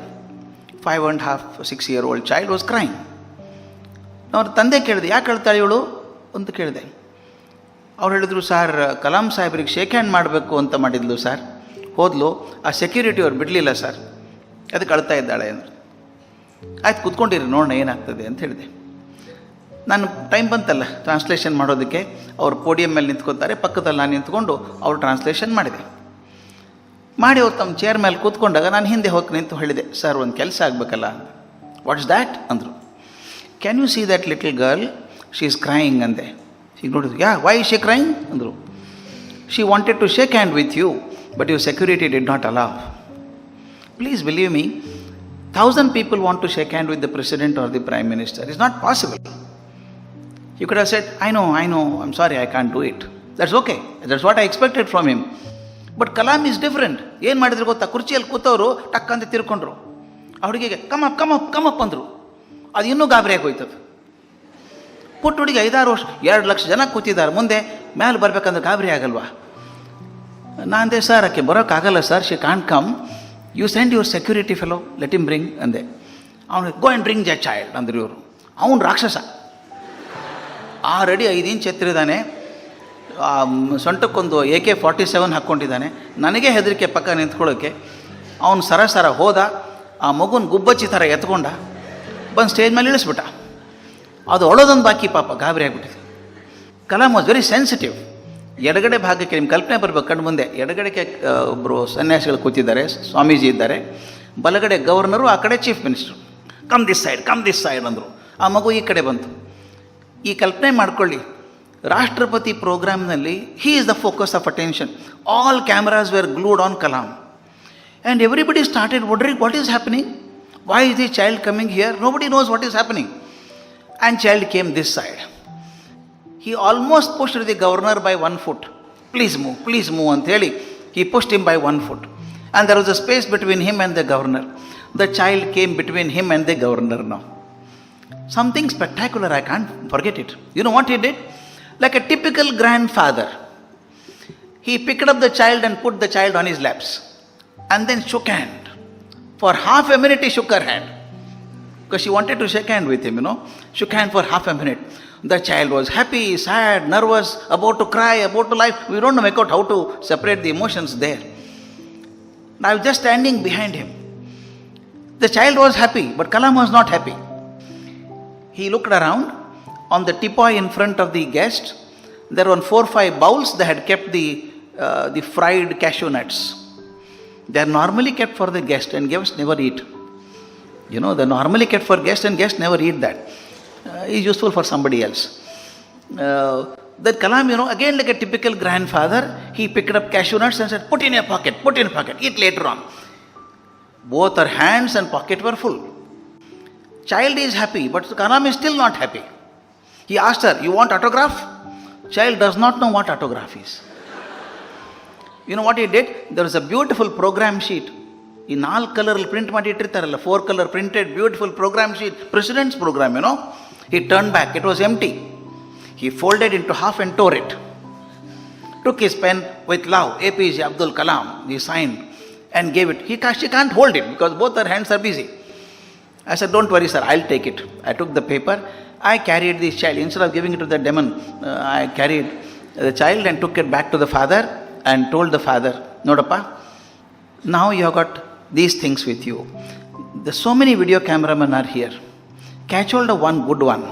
5.5, 6 year old child was crying. ಅವ್ರ ತಂದೆ ಕೇಳಿದೆ, ಯಾಕೆ ಅಳ್ತಾಳೆ ಇವಳು ಅಂತ ಕೇಳಿದೆ. ಅವ್ರು ಹೇಳಿದ್ರು, ಸರ್ ಕಲಾಂ ಸಾಹೇಬ್ರಿಗೆ ಶೇಕ್ ಹ್ಯಾಂಡ್ ಮಾಡಬೇಕು ಅಂತ ಮಾಡಿದ್ಲು ಸರ್, ಹೋದ್ಲು, ಆ ಸೆಕ್ಯೂರಿಟಿ ಅವ್ರು ಬಿಡಲಿಲ್ಲ ಸರ್, ಅದಕ್ಕೆ ಅಳ್ತಾ ಇದ್ದಾಳೆ ಅಂದರು. ಆಯ್ತು, ಕೂತ್ಕೊಂಡಿರಿ ನೋಡೋಣ ಏನಾಗ್ತದೆ ಅಂತ ಹೇಳಿದೆ. ನಾನು ಟೈಮ್ ಬಂತಲ್ಲ ಟ್ರಾನ್ಸ್ಲೇಷನ್ ಮಾಡೋದಕ್ಕೆ, ಅವ್ರು ಪೋಡಿಯಮ್ ಮೇಲೆ ನಿಂತ್ಕೊತಾರೆ, ಪಕ್ಕದಲ್ಲಿ ನಾನು ನಿಂತ್ಕೊಂಡು ಅವ್ರು ಟ್ರಾನ್ಸ್ಲೇಷನ್ ಮಾಡಿದೆ. ಮಾಡಿ ಅವ್ರು ತಮ್ಮ ಚೇರ್ ಮೇಲೆ ಕೂತ್ಕೊಂಡಾಗ ನಾನು ಹಿಂದೆ ಹೋಗಿ ನಿಂತು ಹೇಳಿದೆ, ಸರ್ ಒಂದು ಕೆಲಸ ಆಗಬೇಕಲ್ಲ. ವಾಟ್ ಇಸ್ ದ್ಯಾಟ್ ಅಂದರು. Can you see that little girl, she is crying ಅಂದೆ. ಈಗ ನೋಡಿದ್ರು, ವೈ ಇಸ್ ಶಿ ಕ್ರೈಯಿಂಗ್ ಅಂದರು. She wanted to shake hand with you, but your security did not allow. Please believe me, 1000 people want to shake hand with the president or the prime minister. It's not possible. You could have said, I know, I'm sorry, I can't do it. That's okay. That's what I expected from him. But Kalam is different. ಏನು ಮಾಡಿದ್ರು ಗೊತ್ತಾ, ಕುರ್ಚಿಯಲ್ಲಿ ಕೂತವರು ಟಕ್ ಅಂತ ತಿರ್ಕೊಂಡ್ರು. ಆ ಹುಡುಗಿಗೆ ಕಮಪ್ ಅಂದರು. ಅದು ಇನ್ನೂ ಗಾಬರಿಯಾಗಿ ಹೋಯ್ತದು. ಪುಟ್ಟ ಹುಡುಗಿ 5-6 ವರ್ಷ, 2 ಲಕ್ಷ ಜನ ಕೂತಿದ್ದಾರೆ ಮುಂದೆ, ಮೇಲೆ ಬರ್ಬೇಕಂದ್ರೆ ಗಾಬರಿ ಆಗಲ್ವಾ? ನಾನಂದೆ, ಸರ್ ಆಕೆ ಬರೋಕ್ಕಾಗಲ್ಲ sir, she can't come, you send your security fellow, let him bring ಅಂದೆ. ಅವನಿಗೆ go and bring that child ಅಂದರು ಇವರು. ಅವನು ರಾಕ್ಷಸ, 6 ಅಡಿ 5 ಇಂಚ್ ಎತ್ತರಿದ್ದಾನೆ, ಸೊಂಟಕ್ಕೊಂದು AK-47 ಹಾಕ್ಕೊಂಡಿದ್ದಾನೆ. ನನಗೆ ಹೆದರಿಕೆ ಪಕ್ಕ ನಿಂತ್ಕೊಳ್ಳೋಕ್ಕೆ. ಅವನು ಸರ ಹೋದ, ಆ ಮಗುನ ಗುಬ್ಬಚ್ಚಿ ಥರ ಎತ್ಕೊಂಡ, ಬಂದು ಸ್ಟೇಜ್ ಮೇಲೆ ಇಳಿಸ್ಬಿಟ್ಟ. ಅದು ಅಳೋದೊಂದು ಬಾಕಿ, ಪಾಪ ಗಾಬರಿ ಆಗಿಬಿಟ್ಟಿದೆ. Kalam was very sensitive. ಎಡಗಡೆ ಭಾಗಕ್ಕೆ ನಿಮ್ಮ ಕಲ್ಪನೆ ಬರಬೇಕು, ಕಣ್ಣು ಮುಂದೆ ಎಡಗಡೆಗೆ ಒಬ್ಬರು ಸನ್ಯಾಸಿಗಳು ಕೂತಿದ್ದಾರೆ, ಸ್ವಾಮೀಜಿ ಇದ್ದಾರೆ, ಬಲಗಡೆ ಗವರ್ನರು, ಆ ಕಡೆ chief minister. Come this side ಅಂದರು. ಆ ಮಗು ಈ ಕಡೆ ಬಂತು. ಈ ಕಲ್ಪನೆ ಮಾಡ್ಕೊಳ್ಳಿ, ರಾಷ್ಟ್ರಪತಿ ಪ್ರೋಗ್ರಾಮ್ನಲ್ಲಿ he is the focus of attention. All cameras were glued on Kalam and everybody started wondering what is happening, why is the child coming here, nobody knows what is happening. And child came this side. He almost pushed the governor by 1 foot. Please move ಅಂತ ಹೇಳಿ he pushed him by 1 foot, and there was a space between him and the governor. The child came between him and the governor. Now something spectacular, I can't forget it. You know what he did? Like a typical grandfather, he picked up the child and put the child on his laps and then shook hand. For half a minute he shook her hand, because she wanted to shake hand with him, shook hand for half a minute. The child was happy, sad, nervous, about to cry, about to laugh. We don't make out how to separate the emotions there. I was just standing behind him. The child was happy, but Kalam was not happy. He looked around. On the tepoy in front of the guest, there were 4-5 bowls. They had kept the fried cashew nuts. They are normally kept for the guest, and guests never eat. They're normally kept for guests, and guests never eat that. It's useful for somebody else. That Kalam, again like a typical grandfather, he picked up cashew nuts and said, put in your pocket, eat later on. Both her hands and pocket were full. Child is happy, but Kalam is still not happy. He asked her, you want autograph? Child does not know what autograph is. You know what he did? There was a beautiful program sheet. In 4 color print ಮಾಡಿಟ್ಟಿರ್ತಾರಲ್ಲ, 4 color printed beautiful program sheet, president's program, He turned back, it was empty. He folded into half and tore it. took his pen with love, APJ Abdul Kalam, he signed and gave it. She can't hold it because both her hands are busy. I said, don't worry sir, I'll take it. I took the paper, I carried this child. Instead of giving it to the demon, I carried the child and took it back to the father and told the father, Nodappa, now you have got these things with you. There's so many video cameramen are here. Catch hold of one good one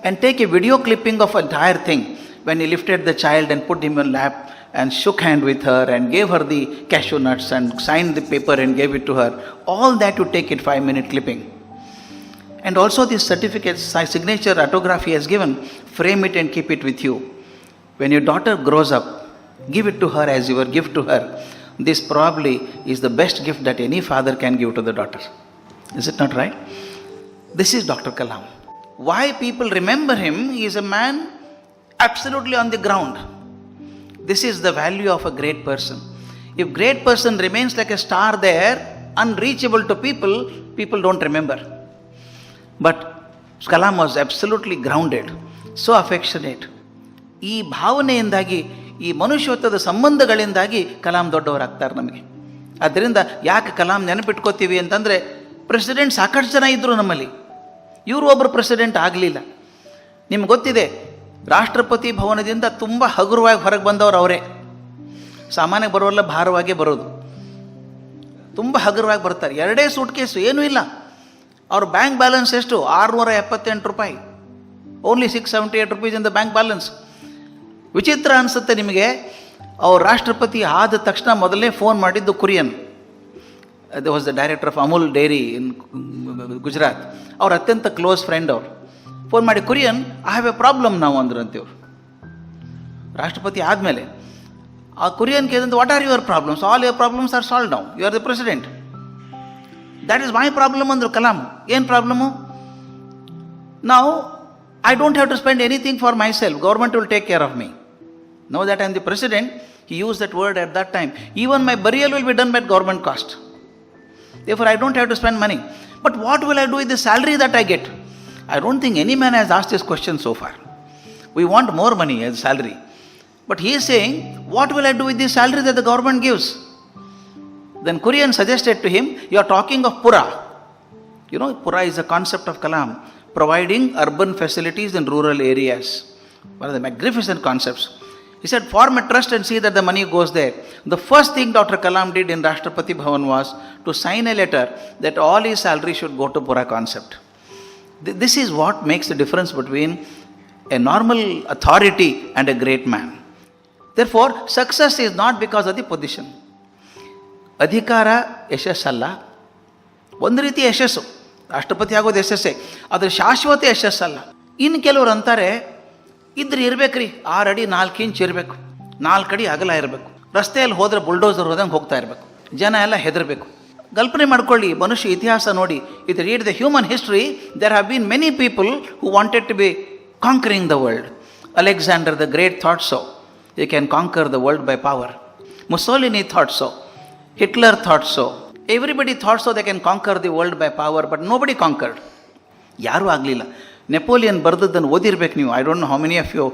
and take a video clipping of entire thing when he lifted the child and put him in lap and shook hand with her and gave her the cashew nuts and signed the paper and gave it to her. All that you take it 5-minute clipping. And also this certificate, signature, autograph he has given, frame it and keep it with you. When your daughter grows up, give it to her as your gift to her. This probably is the best gift that any father can give to the daughter. Is it not right? This is Dr. Kalam. Why people remember him? He is a man absolutely on the ground. This is the value of a great person. If great person remains like a star there, unreachable to people, people don't remember. But Kalam was absolutely grounded, so affectionate. ಈ ಭಾವನೆಯಿಂದಾಗಿ, ಈ ಮನುಷ್ಯತ್ವದ ಸಂಬಂಧಗಳಿಂದಾಗಿ ಕಲಾಂ ದೊಡ್ಡವರಾಗ್ತಾರೆ ನಮಗೆ. ಆದ್ದರಿಂದ ಯಾಕೆ ಕಲಾಂ ನೆನಪಿಟ್ಕೋತೀವಿ ಅಂತಂದರೆ, ಪ್ರೆಸಿಡೆಂಟ್ ಸಾಕಷ್ಟು ಜನ ಇದ್ದರು ನಮ್ಮಲ್ಲಿ, ಇವರು ಒಬ್ಬರು ಪ್ರೆಸಿಡೆಂಟ್ ಆಗಲಿಲ್ಲ. ನಿಮ್ಗೆ ಗೊತ್ತಿದೆ, ರಾಷ್ಟ್ರಪತಿ ಭವನದಿಂದ ತುಂಬ ಹಗುರವಾಗಿ ಹೊರಗೆ ಬಂದವರು ಅವರೇ. ಸಾಮಾನ್ಯಕ್ಕೆ ಬರೋಲ್ಲ, ಭಾರವಾಗೇ ಬರೋದು. ತುಂಬ ಹಗುರವಾಗಿ ಬರ್ತಾರೆ. 2 ಸೂಟ್ ಕೇಸು, ಏನೂ ಇಲ್ಲ. ಅವ್ರ ಬ್ಯಾಂಕ್ ಬ್ಯಾಲೆನ್ಸ್ ಎಷ್ಟು? 678 ರೂಪಾಯಿ. Only 678 rupees in the bank balance. ವಿಚಿತ್ರ ಅನಿಸುತ್ತೆ ನಿಮಗೆ. ಅವ್ರು ರಾಷ್ಟ್ರಪತಿ ಆದ ತಕ್ಷಣ ಮೊದಲೇ ಫೋನ್ ಮಾಡಿದ್ದು ಕುರಿಯನ್. ಅದು was the director of Amul dairy in Gujarat. ಅವ್ರ ಅತ್ಯಂತ ಕ್ಲೋಸ್ ಫ್ರೆಂಡ್ ಅವರು. ಫೋನ್ ಮಾಡಿ, Kurien, I have a problem ನಾವು ಅಂದ್ರಂತೀವ್ರು. ರಾಷ್ಟ್ರಪತಿ ಆದಮೇಲೆ ಆ ಕುರಿಯನ್ ಕೇಳಿದಂತ, what are your problems? All your problems are solve now, you are the president. That is my problem ಅಂದರು ಕಲಾಂ. ಏನು ಪ್ರಾಬ್ಲಮು? ನಾವು I don't have to spend anything for myself. Government will take care of me. Now that I am the president, he used that word at that time. Even my burial will be done by government cost. Therefore, I don't have to spend money. But what will I do with the salary that I get? I don't think any man has asked this question so far. We want more money as salary. But he is saying, what will I do with the salary that the government gives? Then Kurian suggested to him, you are talking of Pura. You know, Pura is a concept of Kalam, providing urban facilities in rural areas. One of the magnificent concepts. He said, form a trust and see that the money goes there. The first thing Dr. Kalam did in Rashtrapati Bhavan was to sign a letter that all his salary should go to Pura concept. This is what makes the difference between a normal authority and a great man. Therefore, success is not because of the position. ಅಧಿಕಾರ ಯಶಸ್ಸಲ್ಲ, ಒಂದು ರೀತಿ ಯಶಸ್ಸು. ರಾಷ್ಟ್ರಪತಿ ಆಗೋದು ಯಶಸ್ಸೇ, ಆದರೆ ಶಾಶ್ವತ ಯಶಸ್ಸಲ್ಲ. ಇನ್ನು ಕೆಲವರು ಅಂತಾರೆ, ಇದ್ರೆ ಇರಬೇಕ್ರಿ, 6 ಅಡಿ 4 ಇಂಚ್ ಇರಬೇಕು, 4 ಅಡಿ ಅಗಲ ಇರಬೇಕು, ರಸ್ತೆಯಲ್ಲಿ ಹೋದರೆ ಬುಲ್ಡೋಸರ್ ಹೋದಂಗೆ ಹೋಗ್ತಾ ಇರಬೇಕು, ಜನ ಎಲ್ಲ ಹೆದರಬೇಕು. ಕಲ್ಪನೆ ಮಾಡ್ಕೊಳ್ಳಿ, ಮನುಷ್ಯ ಇತಿಹಾಸ ನೋಡಿ. It read the human history, there have been many people who wanted to be conquering the world. Alexander the great thought so, you can conquer the world by power. Mussolini thought so, Hitler thought so. Everybody thought so they can conquer the world by power, but nobody conquered. ಯಾರೂ ಆಗಲಿಲ್ಲ. ನೆಪೋಲಿಯನ್ ಬರೆದದ್ದನ್ನು ಓದಿರ್ಬೇಕು ನೀವು. I don't know how many of you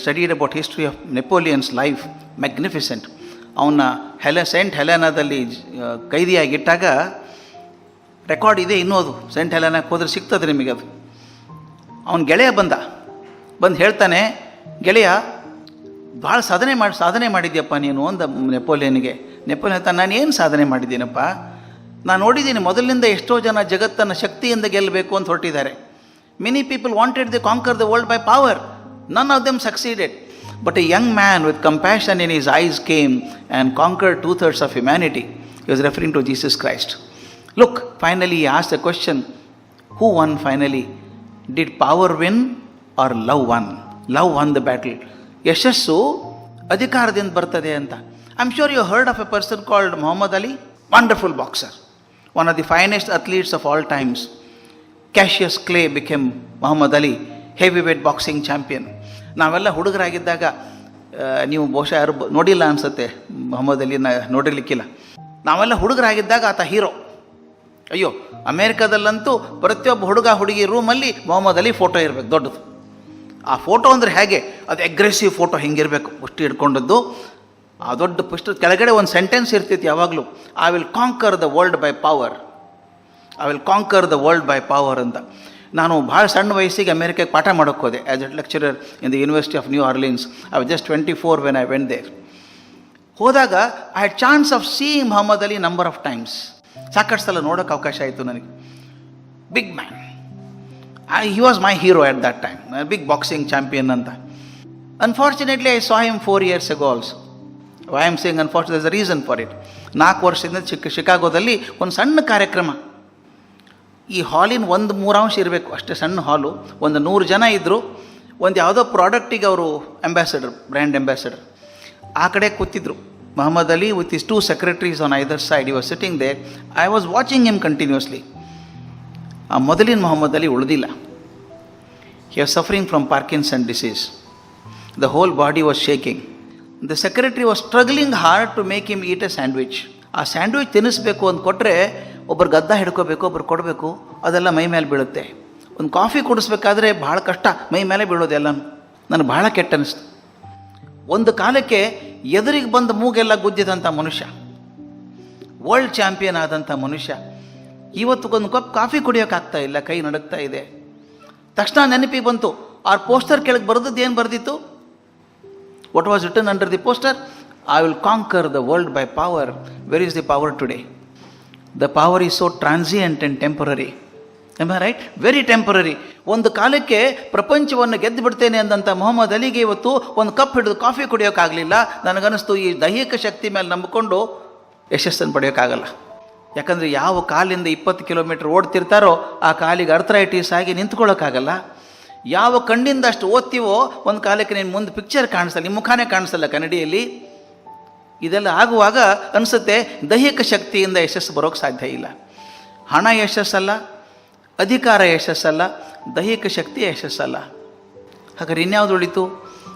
studied about history of Napoleon's life. Magnificent. ಅವನ್ನ ಸೆಂಟ್ ಹೆಲೆನಾದಲ್ಲಿ ಕೈದಿಯಾಗಿಟ್ಟಾಗ ರೆಕಾರ್ಡ್ ಇದೆ ಇನ್ನೋದು. ಸೆಂಟ್ ಹೆಲೆನಾಕ್ಕೆ ಹೋದ್ರೆ ಸಿಗ್ತದೆ ನಿಮಗೆ ಅದು. ಅವನ ಗೆಳೆಯ ಬಂದು ಹೇಳ್ತಾನೆ, ಗೆಳೆಯ ಭಾಳ ಸಾಧನೆ ಮಾಡಿದ್ಯಪ್ಪ ನೀನು ಅಂದ ನೆಪೋಲಿಯನ್ಗೆ. ನೆಪೋಲಿಯನ್ ಹೇಳ್ತಾನೆ, ನಾನು ಏನು ಸಾಧನೆ ಮಾಡಿದ್ದೀನಪ್ಪ, ನಾನು ನೋಡಿದ್ದೀನಿ ಮೊದಲಿನಿಂದ ಎಷ್ಟೋ ಜನ ಜಗತ್ತನ್ನು ಶಕ್ತಿಯಿಂದ ಗೆಲ್ಲಬೇಕು ಅಂತ ಹೊರಟಿದ್ದಾರೆ. Many people wanted the conquer the world by power, none of them succeeded. But a young man with compassion in his eyes came and conquered 2/3 of humanity. He was referring to Jesus Christ. Look, finally he asked a question, who won finally? Did power win or love won? Love won the battle. ಯಶಸ್ಸು ಅಧಿಕಾರದಿಂದ ಬರ್ತದೆ ಅಂತ. I am sure you heard of a person called Muhammad Ali, wonderful boxer, one of the finest athletes of all times. Cassius Clay became Muhammad Ali, heavy weight boxing champion. ನಾವೆಲ್ಲ ಹುಡುಗರಾಗಿದ್ದಾಗ, ನೀವು ಬಹುಶಃ ಯಾರು ನೋಡಿಲ್ಲ ಅನಿಸುತ್ತೆ, ಮೊಹಮ್ಮದ್ ಅಲಿನ ನೋಡಿರ್ಲಿಕ್ಕಿಲ್ಲ. ನಾವೆಲ್ಲ ಹುಡುಗರಾಗಿದ್ದಾಗ ಆತ ಹೀರೋ. ಅಯ್ಯೋ, ಅಮೇರಿಕಾದಲ್ಲಂತೂ ಪ್ರತಿಯೊಬ್ಬ ಹುಡುಗಿ ರೂಮಲ್ಲಿ ಮೊಹಮ್ಮದ್ ಅಲಿ ಫೋಟೋ ಇರಬೇಕು, ದೊಡ್ಡದು. ಆ ಫೋಟೋ ಅಂದರೆ ಹೇಗೆ, ಅದು ಅಗ್ರೆಸಿವ್ ಫೋಟೋ ಹಿಂಗಿರಬೇಕು, ಅಷ್ಟು ಹಿಡ್ಕೊಂಡದ್ದು. ಆ ದೊಡ್ಡ ಪುಸ್ತಕ ಕೆಳಗಡೆ ಒಂದು ಸೆಂಟೆನ್ಸ್ ಇರ್ತಿತ್ತು ಯಾವಾಗಲೂ, I will conquer the world by power, I will conquer the world by power ಅಂತ. ನಾನು ಭಾಳ ಸಣ್ಣ ವಯಸ್ಸಿಗೆ ಅಮೇರಿಕಾಗೆ ಪಾಠ ಮಾಡೋಕ್ಕೆ ಹೋದೆ as a lecturer in the university of New Orleans. I was just 24 when I went there. ಹೋದಾಗ I had chance of seeing Muhammad Ali number of times. ಸಾಕಷ್ಟು ಸಲ ನೋಡೋಕ್ಕೆ ಅವಕಾಶ ಆಯಿತು ನನಗೆ. Big man, he was my hero at that time, big boxing champion ಅಂತ. Unfortunately I saw him 4 years ago also. I am saying unfortunate, there's a reason for it. 4 ವರ್ಷದಿಂದ ಶಿಕಾಗೋದಲ್ಲಿ ಒಂದು ಸಣ್ಣ ಕಾರ್ಯಕ್ರಮ. ಈ ಹಾಲಿನ 1/3 ಅಂಶ ಇರಬೇಕು, ಅಷ್ಟೇ ಸಣ್ಣ ಹಾಲು. ಒಂದು 100 ಜನ ಇದ್ದರು. ಒಂದು ಯಾವುದೋ ಪ್ರಾಡಕ್ಟಿಗೆ ಅವರು ಅಂಬಾಸಡರ್, ಬ್ರ್ಯಾಂಡ್ ಅಂಬಾಸಡರ್. ಆ ಕಡೆ ಕೂತಿದ್ರು Muhammad Ali with his 2 secretaries on either side. You was sitting there. I was watching him continuously. ಆ ಮೊದಲಿನ ಮೊಹಮ್ಮದ್ ಅಲಿ ಉಳಿದಿಲ್ಲ. He was suffering from Parkinson disease. The whole body was shaking. The secretary was struggling hard to make him eat a sandwich. ಆ ಸ್ಯಾಂಡ್ವಿಚ್ ತಿನ್ನಿಸ್ಬೇಕು ಅಂತ ಕೊಟ್ಟರೆ ಒಬ್ಬರು ಗದ್ದ ಹಿಡ್ಕೋಬೇಕು, ಒಬ್ಬರು ಕೊಡಬೇಕು, ಅದೆಲ್ಲ ಮೈ ಮೇಲೆ ಬೀಳುತ್ತೆ. ಒಂದು ಕಾಫಿ ಕುಡಿಸ್ಬೇಕಾದ್ರೆ ಭಾಳ ಕಷ್ಟ, ಮೈ ಮೇಲೆ ಬೀಳೋದೆಲ್ಲನೂ. ನನಗೆ ಭಾಳ ಕೆಟ್ಟ ಅನ್ನಿಸ್ತು. ಒಂದು ಕಾಲಕ್ಕೆ ಎದುರಿಗೆ ಬಂದ ಮೂಗೆಲ್ಲ ಗುದ್ದಿದಂಥ ಮನುಷ್ಯ, ವರ್ಲ್ಡ್ ಚಾಂಪಿಯನ್ ಆದಂಥ ಮನುಷ್ಯ, ಇವತ್ತು ಒಂದು ಕಪ್ ಕಾಫಿ ಕುಡಿಯೋಕ್ಕಾಗ್ತಾ ಇಲ್ಲ, ಕೈ ನಡುಗ್ತಾ ಇದೆ. ತಕ್ಷಣ ನೆನಪಿಗೆ ಬಂತು, ಆ ಪೋಸ್ಟರ್ ಕೆಳಗೆ ಬರೆದದ್ದು ಏನು ಬರೆದಿತ್ತು? What was written under the poster? I will conquer the world by power. Where is the power today? The power is so transient and temporary. Am I right? Very temporary. ಒಂದು ಕಾಲಕ್ಕೆ ಪ್ರಪಂಚವನ್ನು ಗೆದ್ದು ಬಿಡ್ತೇನೆ ಅಂದಂಥ ಮೊಹಮ್ಮದ್ ಅಲಿಗೆ ಇವತ್ತು ಒಂದು ಕಪ್ ಹಿಡಿದು ಕಾಫಿ ಕುಡಿಯೋಕ್ಕಾಗಲಿಲ್ಲ. ನನಗನ್ನಿಸ್ತು ಈ ದೈಹಿಕ ಶಕ್ತಿ ಮೇಲೆ ನಂಬಿಕೊಂಡು ಯಶಸ್ಸನ್ನು ಪಡೆಯೋಕ್ಕಾಗಲ್ಲ. ಯಾಕಂದರೆ ಯಾವ ಕಾಲಿಂದ 20 ಕಿಲೋಮೀಟರ್ ಓಡ್ತಿರ್ತಾರೋ ಆ ಕಾಲಿಗೆ ಅರ್ಥರೈಟಿಸ್ ಆಗಿ ನಿಂತ್ಕೊಳ್ಳೋಕ್ಕಾಗಲ್ಲ. ಯಾವ ಕಣ್ಣಿಂದ ಅಷ್ಟು ಓದ್ತೀವೋ ಒಂದು ಕಾಲಕ್ಕೆ ನೀನು ಮುಂದೆ ಪಿಕ್ಚರ್ ಕಾಣಿಸಲ್ಲ, ನಿಮ್ಮ ಮುಖಾನೇ ಕಾಣಿಸಲ್ಲ ಕನ್ನಡಿಯಲ್ಲಿ. ಇದೆಲ್ಲ ಆಗುವಾಗ ಅನಿಸುತ್ತೆ ದೈಹಿಕ ಶಕ್ತಿಯಿಂದ ಯಶಸ್ಸು ಬರೋಕ್ಕೆ ಸಾಧ್ಯ ಇಲ್ಲ. ಹಣ ಯಶಸ್ಸಲ್ಲ, ಅಧಿಕಾರ ಯಶಸ್ಸಲ್ಲ, ದೈಹಿಕ ಶಕ್ತಿ ಯಶಸ್ಸಲ್ಲ. ಹಾಗಾದ್ರೆ ಇನ್ಯಾವುದು ಉಳಿತು?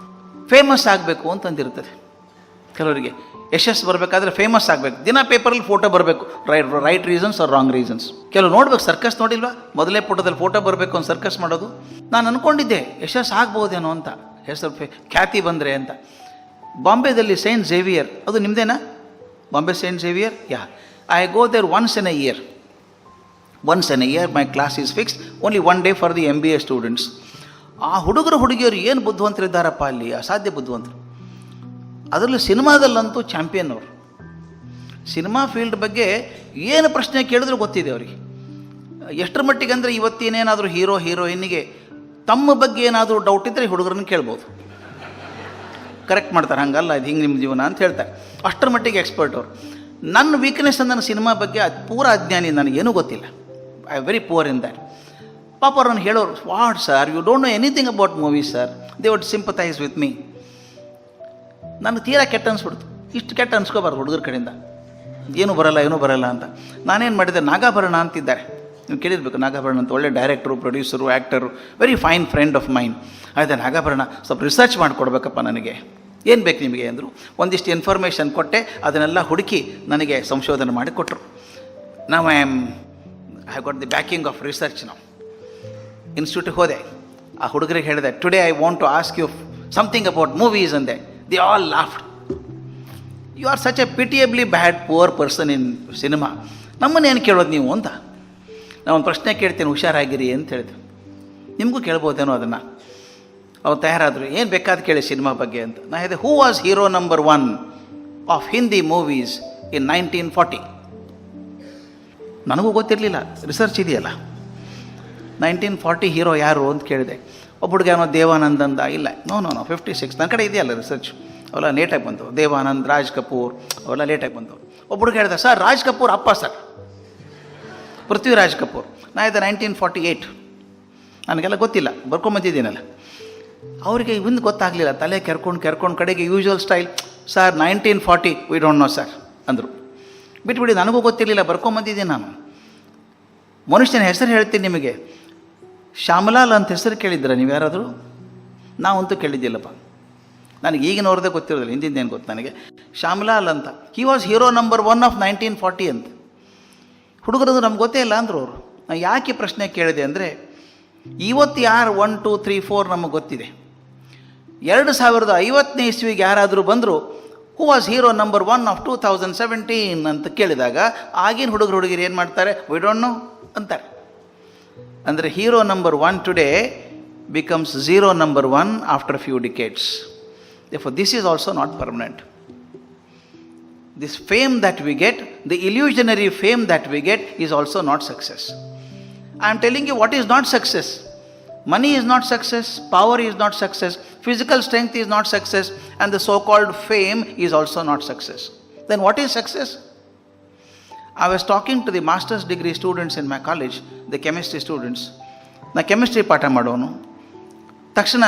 ಫೇಮಸ್ ಆಗಬೇಕು ಅಂತಂದಿರ್ತದೆ ಕೆಲವರಿಗೆ. ಯಶಸ್ಸು ಬರಬೇಕಾದ್ರೆ ಫೇಮಸ್ ಆಗಬೇಕು, ದಿನ ಪೇಪರಲ್ಲಿ ಫೋಟೋ ಬರಬೇಕು, right reasons R wrong reasons. ಕೆಲವು ನೋಡ್ಬೇಕು, ಸರ್ಕಸ್ ನೋಡಿಲ್ವಾ? ಮೊದಲೇ ಫೋಟೋದಲ್ಲಿ ಫೋಟೋ ಬರಬೇಕು ಅಂತ ಸರ್ಕಸ್ ಮಾಡೋದು. ನಾನು ಅಂದ್ಕೊಂಡಿದ್ದೆ ಯಶಸ್ಸು ಆಗ್ಬೋದೇನೋ ಅಂತ, ಹೆಸರು ಖ್ಯಾತಿ ಬಂದರೆ ಅಂತ. ಬಾಂಬೆದಲ್ಲಿ ಸೇಂಟ್ ಝೇವಿಯರ್, ಅದು ನಿಮ್ಮದೇನಾ? Bombay saint Xavier? Yeah, I go there once in a year. My class is fixed, only 1 day for the MBA students. ಆ ಹುಡುಗಿಯರು ಏನು ಬುದ್ಧಿವಂತರಿದ್ದಾರಪ್ಪ ಅಲ್ಲಿ, ಅಸಾಧ್ಯ ಬುದ್ಧಿವಂತರು. ಅದರಲ್ಲೂ ಸಿನಿಮಾದಲ್ಲಂತೂ ಚಾಂಪಿಯನ್ ಅವರು. ಸಿನಿಮಾ ಫೀಲ್ಡ್ ಬಗ್ಗೆ ಏನು ಪ್ರಶ್ನೆ ಕೇಳಿದ್ರು ಗೊತ್ತಿದೆ ಅವರಿಗೆ. ಎಷ್ಟರ ಮಟ್ಟಿಗೆ ಅಂದರೆ ಇವತ್ತೇನೇನಾದರೂ ಹೀರೋಯಿನ್ನಿಗೆ ತಮ್ಮ ಬಗ್ಗೆ ಏನಾದರೂ ಡೌಟ್ ಇದ್ದರೆ ಹುಡುಗರನ್ನ ಕೇಳ್ಬೋದು, ಕರೆಕ್ಟ್ ಮಾಡ್ತಾರೆ. ಹಂಗಲ್ಲ, ಇದು ಹಿಂಗೆ ನಿಮ್ಮ ಜೀವನ ಅಂತ ಹೇಳ್ತಾರೆ. ಅಷ್ಟರ ಮಟ್ಟಿಗೆ ಎಕ್ಸ್ಪರ್ಟ್ ಅವರು. ನನ್ನ ವೀಕ್ನೆಸ್ ನನ್ನ ಸಿನಿಮಾ ಬಗ್ಗೆ ಪೂರ ಅಜ್ಞಾನಿ, ನನಗೇನೂ ಗೊತ್ತಿಲ್ಲ. I am very poor in that. ಪಾಪ ಅವ್ರನ್ನ ಹೇಳೋರು, what sir, you don't know anything about movies sir. They would sympathise with me. ನನಗೆ ತೀರಾ ಕೆಟ್ಟ ಅನಿಸ್ಬಿಡ್ತು. ಇಷ್ಟು ಕೆಟ್ಟ ಅನ್ಸ್ಕೋಬಾರ್ದು ಹುಡುಗರ ಕಡೆಯಿಂದ, ಏನೂ ಬರಲ್ಲ ಅಂತ. ನಾನೇನು ಮಾಡಿದೆ, ನಾಗಾಭರಣ ಅಂತಿದ್ದಾರೆ, ನೀವು ಕೇಳಿರ್ಬೇಕು. ನಾಗಾಭರಣ ಅಂತ ಒಳ್ಳೆ director, producer, actor, very fine friend of main. ಆಯ್ತು, ನಾಗಾಭರಣ ಸ್ವಲ್ಪ ರಿಸರ್ಚ್ ಮಾಡಿಕೊಡ್ಬೇಕಪ್ಪ ನನಗೆ. ಏನು ಬೇಕು ನಿಮಗೆ ಅಂದರು. ಒಂದಿಷ್ಟು ಇನ್ಫಾರ್ಮೇಷನ್ ಕೊಟ್ಟೆ, ಅದನ್ನೆಲ್ಲ ಹುಡುಕಿ ನನಗೆ ಸಂಶೋಧನೆ ಮಾಡಿ ಕೊಟ್ಟರು. ನಾವು I got the backing of research. ನಾವು ಇನ್ಸ್ಟಿಟ್ಯೂಟಿಗೆ ಹೋದೆ, ಆ ಹುಡುಗರಿಗೆ ಹೇಳಿದೆ, today I want to ask you something about movies ಅಂದೆ. The all laughed. You are such a pitiably bad poor person in cinema. ನಮ್ಮನ್ನೇನು ಕೇಳೋದು ನೀವು ಅಂತ. ನಾನು ಒಂದು ಪ್ರಶ್ನೆ ಕೇಳ್ತೀನಿ, ಹುಷಾರಾಗಿರಿ ಅಂತ ಹೇಳಿದೆ. ನಿಮಗೂ ಕೇಳ್ಬೋದೇನೋ ಅದನ್ನು. ಅವ್ರು ತಯಾರಾದರು, ಏನು ಬೇಕಾದ ಕೇಳಿ ಸಿನಿಮಾ ಬಗ್ಗೆ ಅಂತ. ನಾನು ಹೇಳಿದೆ, who was hero number 1 of Hindi movies ಇನ್ 1940? ನನಗೂ ಗೊತ್ತಿರಲಿಲ್ಲ, ರಿಸರ್ಚ್ ಇದೆಯಲ್ಲ. 1940 ಹೀರೋ ಯಾರು ಅಂತ ಕೇಳಿದೆ. ಒಬ್ಬ ಹುಡುಗ ಏನೋ ದೇವಾನಂದ್ ಅಂದ. ಇಲ್ಲ, ನೋ 56. ನನ್ನ ಕಡೆ ಇದೆಯಲ್ಲ ರಿಸರ್ಚ್, ಅವೆಲ್ಲ ಲೇಟಾಗಿ ಬಂದವು. ದೇವಾನಂದ್, ರಾಜ್ ಕಪೂರ್ ಅವೆಲ್ಲ ಲೇಟಾಗಿ ಬಂದವು. ಒಬ್ಬ ಹುಡುಗ ಹೇಳಿದೆ, ಸರ್ ರಾಜ್ ಕಪೂರ್ ಅಪ್ಪ ಸರ್, ಪೃಥ್ವಿರಾಜ್ ಕಪೂರ್. ನಾ ಇದೆ 1948. ನನಗೆಲ್ಲ ಗೊತ್ತಿಲ್ಲ, ಬರ್ಕೊಂಬಂದಿದ್ದೀನಲ್ಲ. ಅವರಿಗೆ ಇವಂದು ಗೊತ್ತಾಗಲಿಲ್ಲ, ತಲೆ ಕೆರ್ಕೊಂಡು ಕಡೆಗೆ usual style, sir 1940 we don't know sir ಅಂದರು. ಬಿಟ್ಬಿಡಿ, ನನಗೂ ಗೊತ್ತಿರಲಿಲ್ಲ, ಬರ್ಕೊಂಬಂದಿದ್ದೀನಿ ನಾನು. ಮನುಷ್ಯನ ಹೆಸರು ಹೇಳ್ತೀನಿ ನಿಮಗೆ. ಶ್ಯಾಮಲಾಲ್ ಅಂತ ಹೆಸರು ಕೇಳಿದ್ದೀರ ನೀವು ಯಾರಾದರೂ? ನಾವಂತೂ ಕೇಳಿದ್ದಿಲ್ಲಪ್ಪ. ನನಗೆ ಈಗಿನವ್ರದ್ದೇ ಗೊತ್ತಿರೋದಿಲ್ಲ, ಹಿಂದಿಂದೇನು ಗೊತ್ತು ನನಗೆ. ಶ್ಯಾಮಲಾಲ್ ಅಂತ, he was hero number 1 of 1940 ಅಂತ. ಹುಡುಗರದು ನಮ್ಗೆ ಗೊತ್ತೇ ಇಲ್ಲ ಅಂದರು ಅವರು. ನಾನು ಯಾಕೆ ಪ್ರಶ್ನೆ ಕೇಳಿದೆ ಅಂದರೆ, ಇವತ್ತು ಯಾರು 1, 2, 3, 4 ನಮಗೆ ಗೊತ್ತಿದೆ. 2050ನೇ ಇಸ್ವಿಗೆ ಯಾರಾದರೂ ಬಂದರು, who was hero number 1 of 2017 ಅಂತ ಕೇಳಿದಾಗ ಆಗಿನ ಹುಡುಗರು ಏನು ಮಾಡ್ತಾರೆ? ವಿ ಡೋಂಟ್ ನೋ ಅಂತಾರೆ. ಅಂದರೆ hero number 1 today becomes zero number 1 after a few decades. Therefore, this is also not permanent. This fame that we get, the illusionary fame that we get, is also not success. I am telling you what is not success. Money is not success, power is not success, physical strength is not success, and the so-called fame is also not success. Then what is success? I was talking to the master's degree students in my college, the chemistry students. ನಾ ಕೆಮಿಸ್ಟ್ರಿ ಪಾಠ ಮಾಡೋನು. ತಕ್ಷಣ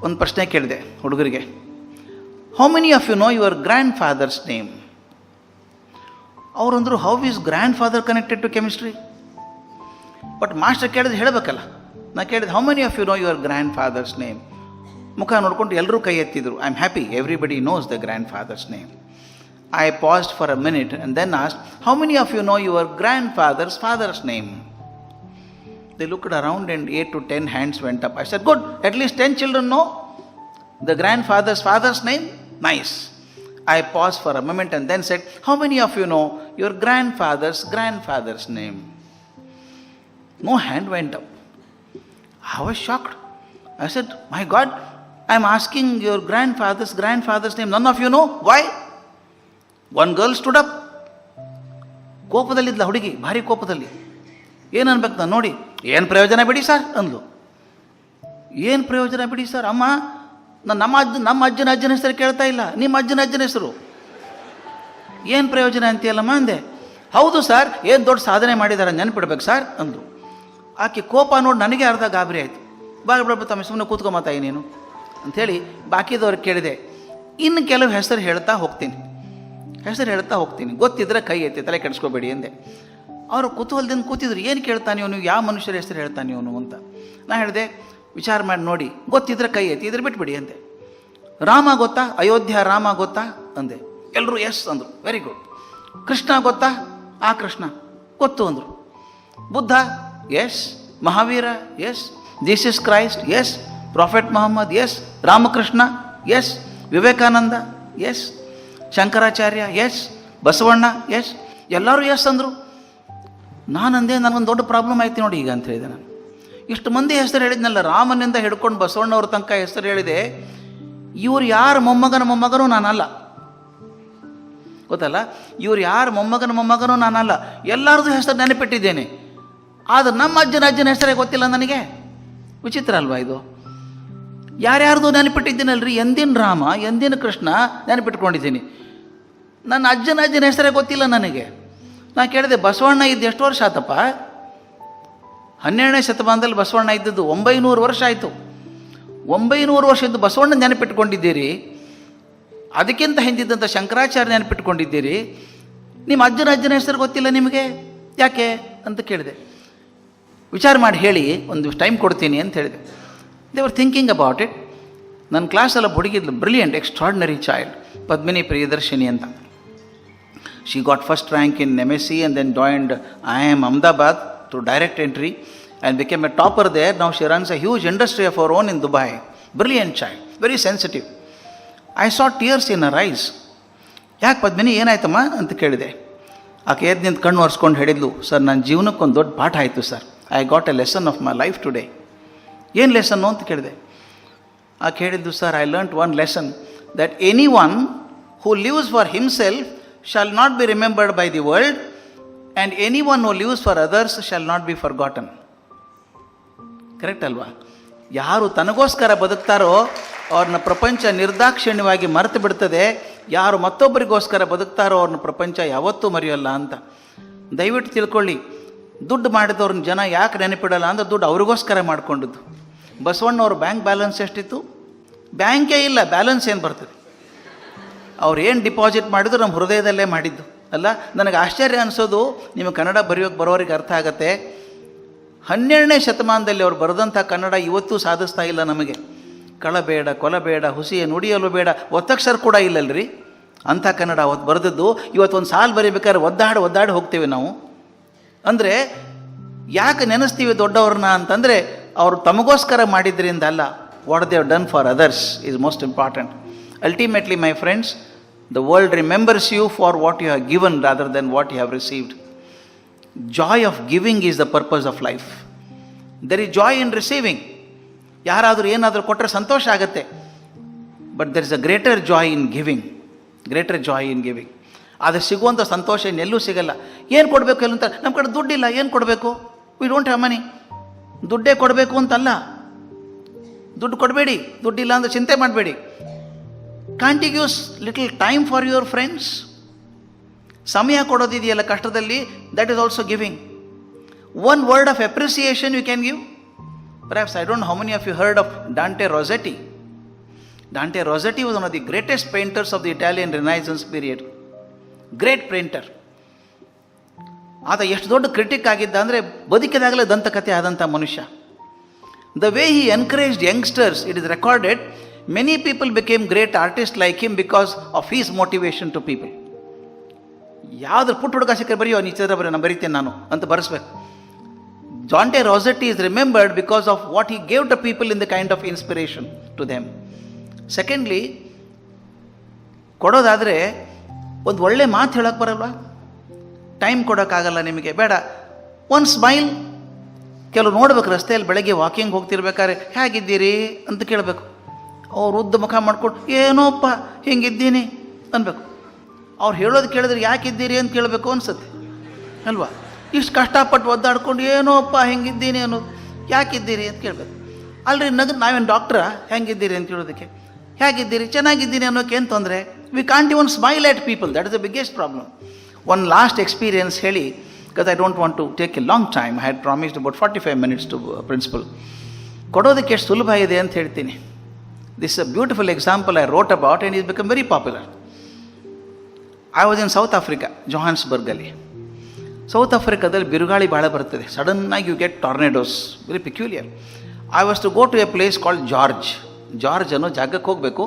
ಒಂದು ಪ್ರಶ್ನೆ ಕೇಳಿದೆ ಹುಡುಗರಿಗೆ, how many of you know your grandfather's name? ಅವರಂದರು, how is grandfather connected to chemistry? But master ಕೇಳಿದ್ರೆ ಹೇಳಬೇಕಲ್ಲ. ನಾ ಕೇಳಿದೆ, how many of you know your grandfather's name? ಮುಖ ನೋಡ್ಕೊಂಡು ಎಲ್ಲರೂ ಕೈ ಎತ್ತಿದ್ರು. I am happy, everybody knows the grandfather's name. I paused for a minute and then asked, how many of you know your grandfather's father's name? They looked around and 8 to 10 hands went up. I said, good, at least 10 children know the grandfather's father's name. Nice. I paused for a moment and then said, how many of you know your grandfather's grandfather's name? No hand went up. I was shocked. I said, my God, I am asking your grandfather's name. None of you know. Why? One girl stood up. ಕೋಪದಲ್ಲಿದ್ದ ಹುಡುಗಿ, ಭಾರಿ ಕೋಪದಲ್ಲಿ. ಏನು ಅನ್ಬೇಕು ನಾನು ನೋಡಿ, ಏನು ಪ್ರಯೋಜನ ಬಿಡಿ ಸರ್ ಅಂದ್ಲು. ಏನು ಪ್ರಯೋಜನ ಬಿಡಿ ಸರ್? ಅಮ್ಮ, ನಮ್ಮ ಅಜ್ಜನ ಹೆಸರು ಕೇಳ್ತಾ ಇಲ್ಲ, ನಿಮ್ಮ ಅಜ್ಜನ ಹೆಸರು. ಏನು ಪ್ರಯೋಜನ ಅಂತೀಯಲ್ಲಮ್ಮ ಅಂದೆ. ಹೌದು ಸರ್, ಏನು ದೊಡ್ಡ ಸಾಧನೆ ಮಾಡಿದ್ದಾರೆ ನೆನ್ಪಿಡ್ಬೇಕು ಸರ್ ಅಂದು. ಆಕೆ ಕೋಪ ನೋಡಿ ನನಗೆ ಅರ್ಧ ಗಾಬರಿ ಆಯಿತು. ಬಾಳ ತಮ್ಮ ಸುಮ್ಮನೆ ಕೂತ್ಕೊಂಬತ್ತಾಯಿ ನೀನು ಅಂಥೇಳಿ ಬಾಕಿದವ್ರಿಗೆ ಕೇಳಿದೆ. ಇನ್ನು ಕೆಲವು ಹೆಸರು ಹೇಳ್ತಾ ಹೋಗ್ತೀನಿ, ಗೊತ್ತಿದ್ರೆ ಕೈ ಎತ್ತಿ, ತಲೆ ಕೆಡಿಸ್ಕೋಬೇಡಿ ಅಂದೆ. ಅವರು ಕುತೂಹಲದಿಂದ ಕೂತಿದ್ರು, ಏನು ಕೇಳ್ತಾನೆ ನೀವು, ಯಾವ ಮನುಷ್ಯರ ಹೆಸರು ಹೇಳ್ತಾನೆ ಇವನು ಅಂತ. ನಾ ಹೇಳಿದೆ, ವಿಚಾರ ಮಾಡಿ ನೋಡಿ, ಗೊತ್ತಿದ್ರೆ ಕೈ ಎತ್ತಿ, ಇದ್ರೆ ಬಿಟ್ಬಿಡಿ ಅಂದೆ. ರಾಮ ಗೊತ್ತಾ? ಅಯೋಧ್ಯ ರಾಮ ಗೊತ್ತಾ ಅಂದೆ. ಎಲ್ಲರೂ ಎಸ್ ಅಂದರು. Very good. ಕೃಷ್ಣ ಗೊತ್ತಾ? ಆ ಕೃಷ್ಣ ಗೊತ್ತು ಅಂದರು. Buddha? Yes. Mahavira? Yes. Jesus Christ? Yes. Prophet Muhammad? Yes. Ramakrishna? Yes. Vivekananda? Yes. Shankaracharya? Yes. Basavanna? Yes. ಎಲ್ಲರೂ ಎಸ್ ಅಂದರು. ನಾನಂದೆ, ನನಗೊಂದು ದೊಡ್ಡ ಪ್ರಾಬ್ಲಮ್ ಆಯ್ತು ನೋಡಿ ಈಗ ಅಂತ ಹೇಳಿದೆ. ನಾನು ಇಷ್ಟು ಮಂದಿ ಹೆಸರು ಹೇಳಿದ್ನಲ್ಲ, ರಾಮನಿಂದ ಹಿಡ್ಕೊಂಡು ಬಸವಣ್ಣವ್ರ ತನಕ ಹೆಸರು ಹೇಳಿದೆ. ಇವ್ರು ಯಾರ ಮೊಮ್ಮಗನೂ ನಾನಲ್ಲ, ಗೊತ್ತಲ್ಲ? ಇವ್ರು ಯಾರ ಮೊಮ್ಮಗನೂ ನಾನಲ್ಲ. ಎಲ್ಲರದು ಹೆಸರು ನೆನಪಿಟ್ಟಿದ್ದೇನೆ, ಆದರೆ ನಮ್ಮ ಅಜ್ಜನ ಹೆಸರೇ ಗೊತ್ತಿಲ್ಲ ನನಗೆ. ವಿಚಿತ್ರ ಅಲ್ವಾ ಇದು? ಯಾರ್ಯಾರ್ದು ನೆನಪಿಟ್ಟಿದ್ದೀನಲ್ರಿ, ಎಂದಿನ ರಾಮ ಎಂದಿನ ಕೃಷ್ಣ ನೆನಪಿಟ್ಕೊಂಡಿದ್ದೀನಿ, ನನ್ನ ಅಜ್ಜನ ಹೆಸರೇ ಗೊತ್ತಿಲ್ಲ ನನಗೆ. ನಾ ಕೇಳಿದೆ, ಬಸವಣ್ಣ ಇದ್ದು ಎಷ್ಟು ವರ್ಷ ಆತಪ್ಪ? 12ನೇ ಶತಮಾನದಲ್ಲಿ ಬಸವಣ್ಣ ಇದ್ದದ್ದು 900 ವರ್ಷ ಆಯಿತು. 900 ವರ್ಷ ಇದ್ದು ಬಸವಣ್ಣ ನೆನಪಿಟ್ಕೊಂಡಿದ್ದೀರಿ, ಅದಕ್ಕಿಂತ ಹಿಂದಿದ್ದಂಥ ಶಂಕರಾಚಾರ್ಯ ನೆನಪಿಟ್ಕೊಂಡಿದ್ದೀರಿ, ನಿಮ್ಮ ಅಜ್ಜನ ಹೆಸರು ಗೊತ್ತಿಲ್ಲ ನಿಮಗೆ ಯಾಕೆ ಅಂತ ಕೇಳಿದೆ. ವಿಚಾರ ಮಾಡಿ ಹೇಳಿ, ಒಂದು ಟೈಮ್ ಕೊಡ್ತೀನಿ ಅಂತ ಹೇಳಿದೆ. They were thinking about it. ನನ್ನ ಕ್ಲಾಸೆಲ್ಲ ಹುಡುಗಿದ್ಲು, brilliant, extraordinary child, Padmini Priyadarshini ಅಂತ. She got first rank in MSc and then joined IIM Ahmedabad through direct entry and became a topper there. Now she runs a huge industry of her own in Dubai. Brilliant child, very sensitive. I saw tears in her eyes. ಯಾಕೆ ಪದ್ಮಿನಿ ಏನಾಯ್ತಮ್ಮ ಅಂತ ಕೇಳಿದೆ. ಆಕೆ ಎದ್ದು ನಿಂತು ಕಣ್ಣು ಒರೆಸ್ಕೊಂಡು ಹೇಳಿದ್ಲು, ಸರ್ ನನ್ನ ಜೀವನಕ್ಕೊಂದು ದೊಡ್ಡ ಪಾಠ ಆಯಿತು sir. I got A lesson of my life today. ಏನು ಲೆಸನ್ನು ಅಂತ ಕೇಳಿದೆ. ಆಕೆ ಹೇಳಿದ್ದು, sir I learnt one lesson that any one who lives for himself shall not be remembered by the world, and anyone who lives for others shall not be forgotten. Correct ಅಲ್ವಾ? ಯಾರು ತನಗೋಸ್ಕರ ಬದುಕ್ತಾರೋ ಅವ್ರನ್ನ ಪ್ರಪಂಚ ನಿರ್ದಾಕ್ಷಿಣ್ಯವಾಗಿ ಮರೆತು ಬಿಡ್ತದೆ. ಯಾರು ಮತ್ತೊಬ್ಬರಿಗೋಸ್ಕರ ಬದುಕ್ತಾರೋ ಅವ್ರನ್ನ ಪ್ರಪಂಚ ಯಾವತ್ತೂ ಮರೆಯೋಲ್ಲ ಅಂತ ದಯವಿಟ್ಟು ತಿಳ್ಕೊಳ್ಳಿ. ದುಡ್ಡು ಮಾಡಿದವ್ರನ್ನ ಜನ ಯಾಕೆ ನೆನಪಿಡಲ್ಲ ಅಂದರೆ ದುಡ್ಡು ಅವ್ರಿಗೋಸ್ಕರ ಮಾಡ್ಕೊಂಡದ್ದು. ಬಸವಣ್ಣವ್ರ ಬ್ಯಾಂಕ್ ಬ್ಯಾಲೆನ್ಸ್ ಎಷ್ಟಿತ್ತು? ಬ್ಯಾಂಕೇ ಇಲ್ಲ, ಬ್ಯಾಲೆನ್ಸ್ ಏನು ಬರ್ತದೆ? ಅವ್ರು ಏನು ಡಿಪಾಸಿಟ್ ಮಾಡಿದ್ರು ನಮ್ಮ ಹೃದಯದಲ್ಲೇ ಮಾಡಿದ್ದು ಅಲ್ಲ. ನನಗೆ ಆಶ್ಚರ್ಯ ಅನಿಸೋದು, ನಿಮಗೆ ಕನ್ನಡ ಬರೋರಿಗೆ ಅರ್ಥ ಆಗತ್ತೆ, 12ನೇ ಶತಮಾನದಲ್ಲಿ ಅವ್ರು ಬರೆದಂಥ ಕನ್ನಡ ಇವತ್ತೂ ಸಾಧಿಸ್ತಾ ಇಲ್ಲ ನಮಗೆ. ಕಳಬೇಡ, ಕೊಲಬೇಡ, ಹುಸಿಯ ನುಡಿಯಲು ಬೇಡ, ಒತ್ತಕ್ಷರ ಕೂಡ ಇಲ್ಲಲ್ರಿ. ಅಂಥ ಕನ್ನಡ ಅವತ್ತು ಬರೆದದ್ದು. ಇವತ್ತೊಂದು ಸಾಲು ಬರೀಬೇಕಾದ್ರೆ ಒದ್ದಾಡಿ ಹೋಗ್ತೇವೆ ನಾವು. ಅಂದರೆ ಯಾಕೆ ನೆನೆಸ್ತೀವಿ ದೊಡ್ಡವ್ರನ್ನ ಅಂತಂದರೆ ಅವರು ತಮಗೋಸ್ಕರ ಮಾಡಿದ್ರಿಂದ ಅಲ್ಲ, what they have done for others is most important. Ultimately, my friends, the world remembers you for what you have given rather than what you have received. Joy of giving is the purpose of life. There is joy in receiving. ಯಾರಾದರೂ ಏನಾದರೂ ಕೊಟ್ಟರೆ ಸಂತೋಷ ಆಗುತ್ತೆ. But there is a greater Joy in giving. Greater Joy in giving. ಆದರೆ ಸಿಗುವಂಥ ಸಂತೋಷ ಇನ್ನೆಲ್ಲೂ ಸಿಗಲ್ಲ. ಏನು ಕೊಡಬೇಕು ಎಲ್ಲ ಅಂತ, ನಮ್ಮ ಕಡೆ ದುಡ್ಡಿಲ್ಲ, ಏನು ಕೊಡಬೇಕು, ವಿ ಡೋಂಟ್ ಹ್ಯಾವ್ ಮನಿ. ದುಡ್ಡೇ ಕೊಡಬೇಕು ಅಂತಲ್ಲ, ದುಡ್ಡು ಕೊಡಬೇಡಿ, ದುಡ್ಡಿಲ್ಲ ಅಂದರೆ ಚಿಂತೆ ಮಾಡಬೇಡಿ. Can't you use little time for your friends? ಸಮಯ ಕೊಡೋದಿದೆಯಲ್ಲ ಕಷ್ಟದಲ್ಲಿ, that is also giving. One word of appreciation you can give. Perhaps I don't know how many of you heard of Dante Rossetti. Dante Rossetti was one of the greatest painters of the Italian Renaissance period. Great painter. ಆತ ಎಷ್ಟು ದೊಡ್ಡ ಕ್ರಿಟಿಕ್ ಆಗಿದ್ದ ಅಂದರೆ ಬದುಕಿದಾಗಲೇ ದಂತಕಥೆ ಆದಂಥ ಮನುಷ್ಯ. The way he encouraged youngsters, it is recorded, many people became great artists like him because of his motivation to people. ಯಾವ್ದು ಪುಟ್ಟ ಹುಡುಗ ಸಿಕ್ಕರೆ ಬರೆಯೋ ನೀ ಚಿತ್ರ ಬರೀ ನಾನು ಬರೀತೇನೆ ನಾನು ಅಂತ ಬರೆಸ್ಬೇಕು. Dante Rossetti is remembered because of what he gave to people in the kind of inspiration to them. Secondly, ಕೊಡೋದಾದರೆ ಒಂದು ಒಳ್ಳೆ ಮಾತು ಹೇಳೋಕ್ಕೆ ಬರಲ್ವಾ? ಟೈಮ್ ಕೊಡೋಕ್ಕಾಗಲ್ಲ ನಿಮಗೆ, ಬೇಡ, ಒಂದು ಸ್ಮೈಲ್. ಕೆಲವು ನೋಡ್ಬೇಕು, ರಸ್ತೆಯಲ್ಲಿ ಬೆಳಗ್ಗೆ ವಾಕಿಂಗ್ ಹೋಗ್ತಿರ್ಬೇಕಾದ್ರೆ ಹೇಗಿದ್ದೀರಿ ಅಂತ ಕೇಳಬೇಕು. ಅವ್ರು ಉದ್ದ ಮುಖ ಮಾಡ್ಕೊಂಡು ಏನೋಪ್ಪ ಹಿಂಗಿದ್ದೀನಿ ಅನ್ಬೇಕು. ಅವ್ರು ಹೇಳೋದು ಕೇಳಿದ್ರೆ ಯಾಕಿದ್ದೀರಿ ಅಂತ ಕೇಳಬೇಕು ಅನ್ಸುತ್ತೆ ಅಲ್ವಾ? ಇಷ್ಟು ಕಷ್ಟಪಟ್ಟು ಒದ್ದಾಡ್ಕೊಂಡು ಏನೋಪ್ಪ ಹೆಂಗಿದ್ದೀನಿ ಅನ್ನೋದು, ಯಾಕಿದ್ದೀರಿ ಅಂತ ಕೇಳಬೇಕು. ಅಲ್ರಿ ನಾವೇನು ಡಾಕ್ಟ್ರಾ ಹೆಂಗಿದ್ದೀರಿ ಅಂತ ಕೇಳೋದಕ್ಕೆ? ಹೇಗಿದ್ದೀರಿ, ಚೆನ್ನಾಗಿದ್ದೀನಿ ಅನ್ನೋಕೆ ಏನು ತೊಂದರೆ? We can't even smile at people. That is the biggest problem. One last experience ಹೇಳಿ, because I don't want to take a long time. I had promised about 45 minutes to principal. ಕೊಡೋದಕ್ಕೆ ಎಷ್ಟು ಸುಲಭ ಇದೆ ಅಂತ ಹೇಳ್ತೀನಿ. This a beautiful example I wrote about and is become very popular. I was in South Africa, ಜೊಹಾನ್ಸ್ಬರ್ಗಲ್ಲಿ. ಸೌತ್ ಆಫ್ರಿಕಾದಲ್ಲಿ ಬಿರುಗಾಳಿ ಭಾಳ ಬರ್ತದೆ. ಸಡನ್ನಾಗಿ you get tornadoes, very peculiar. I was to go to a place called George ಅನ್ನೋ ಜಾಗಕ್ಕೆ ಹೋಗಬೇಕು.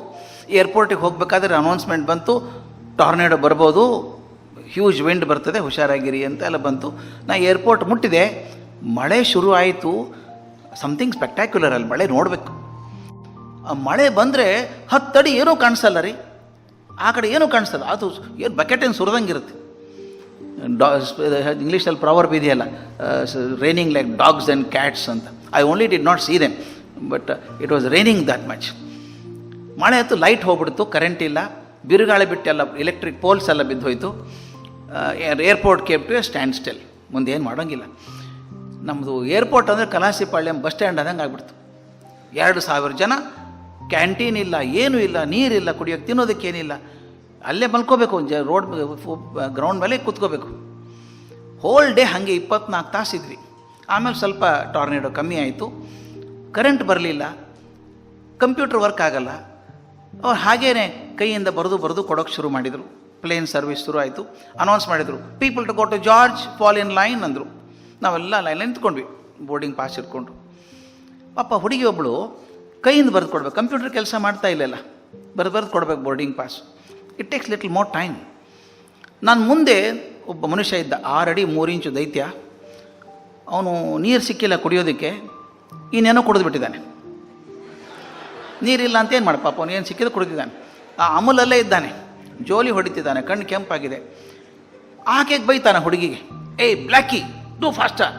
ಏರ್ಪೋರ್ಟಿಗೆ ಹೋಗಬೇಕಾದ್ರೆ ಅನೌನ್ಸ್ಮೆಂಟ್ ಬಂತು, ಟಾರ್ನೆಡೋ ಬರ್ಬೋದು, ಹ್ಯೂಜ್ ವಿಂಡ್ ಬರ್ತದೆ, ಹುಷಾರಾಗಿರಿ ಅಂತ ಎಲ್ಲ ಬಂತು. ನಾ ಏರ್ಪೋರ್ಟ್ ಮುಟ್ಟಿದೆ, ಮಳೆ ಶುರು ಆಯಿತು. Something spectacular. ಅಲ್ಲಿ ಮಳೆ ನೋಡಬೇಕು. ಆ ಮಳೆ ಬಂದರೆ 10 ಅಡಿ ಏನೂ ಕಾಣಿಸಲ್ಲ ರೀ, ಆ ಕಡೆ ಏನೂ ಕಾಣಿಸಲ್ಲ. ಅದು ಏನು ಬಕೆಟ್ ಏನು ಸುರಿದಂಗಿರುತ್ತೆ. ಇಂಗ್ಲೀಷಲ್ಲಿ ಪ್ರಾವರ್ಬ್ ಇದೆಯಲ್ಲ, raining like dogs and cats ಅಂತ. I only did not see them, but it was raining that much. ಮಳೆ ಆಯಿತು, ಲೈಟ್ ಹೋಗ್ಬಿಡ್ತು, ಕರೆಂಟ್ ಇಲ್ಲ, ಬಿರುಗಾಳಿ ಬಿಟ್ಟೆಲ್ಲ ಎಲೆಕ್ಟ್ರಿಕ್ ಪೋಲ್ಸ್ ಎಲ್ಲ ಬಿದ್ದೋಯ್ತು. Airport came to a standstill. ಮುಂದೆ ಏನು ಮಾಡೋಂಗಿಲ್ಲ. ನಮ್ಮದು ಏರ್ಪೋರ್ಟ್ ಅಂದರೆ ಕಲಾಸಿಪಾಳ್ಯಂ ಬಸ್ ಸ್ಟ್ಯಾಂಡ್ ಆದಂಗೆ ಆಗ್ಬಿಡ್ತು. 2,000 ಜನ, ಕ್ಯಾಂಟೀನ್ ಇಲ್ಲ, ಏನೂ ಇಲ್ಲ, ನೀರಿಲ್ಲ, ಕುಡಿಯೋಕ್ಕೆ ತಿನ್ನೋದಕ್ಕೇನಿಲ್ಲ. ಅಲ್ಲೇ ಮಲ್ಕೋಬೇಕು, ರೋಡ್ ಗ್ರೌಂಡ್ ಮೇಲೆ ಕೂತ್ಕೋಬೇಕು. ಹೋಲ್ ಡೇ ಹಾಗೆ 24 ತಾಸಿದ್ವಿ. ಆಮೇಲೆ ಸ್ವಲ್ಪ ಟಾರ್ನೆಡೋ ಕಮ್ಮಿ ಆಯಿತು, ಕರೆಂಟ್ ಬರಲಿಲ್ಲ, ಕಂಪ್ಯೂಟರ್ ವರ್ಕ್ ಆಗಲ್ಲ. ಅವ್ರು ಹಾಗೇ ಕೈಯಿಂದ ಬರೆದು ಕೊಡೋಕ್ಕೆ ಶುರು ಮಾಡಿದರು. ಪ್ಲೇನ್ ಸರ್ವಿಸ್ ಶುರು ಆಯಿತು. ಅನೌನ್ಸ್ ಮಾಡಿದರು, people to go to George, fall in line ಅಂದರು. ನಾವೆಲ್ಲ ಲೈನ್ ನಿಂತ್ಕೊಂಡ್ವಿ, ಬೋರ್ಡಿಂಗ್ ಪಾಸ್ ಇಟ್ಕೊಂಡು. ಪಾಪ ಹುಡುಗಿ ಒಬ್ಬಳು ಕೈಯಿಂದ ಬರೆದು ಕೊಡ್ಬೇಕು, ಕಂಪ್ಯೂಟರ್ ಕೆಲಸ ಮಾಡ್ತಾ ಇಲ್ಲಲ್ಲ, ಬರೆದು ಕೊಡ್ಬೇಕು boarding pass. It takes little more time. ನಾನು ಮುಂದೆ ಒಬ್ಬ ಮನುಷ್ಯ ಇದ್ದ, 6 ಅಡಿ 3 ಇಂಚು ದೈತ್ಯ. ಅವನು ನೀರು ಸಿಕ್ಕಿಲ್ಲ ಕುಡಿಯೋದಕ್ಕೆ, ಇನ್ನೇನೋ ಕುಡಿದು ಬಿಟ್ಟಿದ್ದಾನೆ. ನೀರಿಲ್ಲ ಅಂತ ಏನು ಮಾಡಿ, ಪಾಪ ಅವನು ಏನು ಸಿಕ್ಕಿದ್ರೆ ಕುಡಿದಿದ್ದಾನೆ. ಆ ಅಮೂಲಲ್ಲೇ ಇದ್ದಾನೆ, ಜೋಲಿ ಹೊಡಿತಿದ್ದಾನೆ, ಕಣ್ಣು ಕೆಂಪಾಗಿದೆ. ಆಕೆಗೆ ಬೈತಾನೆ ಹುಡುಗಿಗೆ, hey blackie, do faster,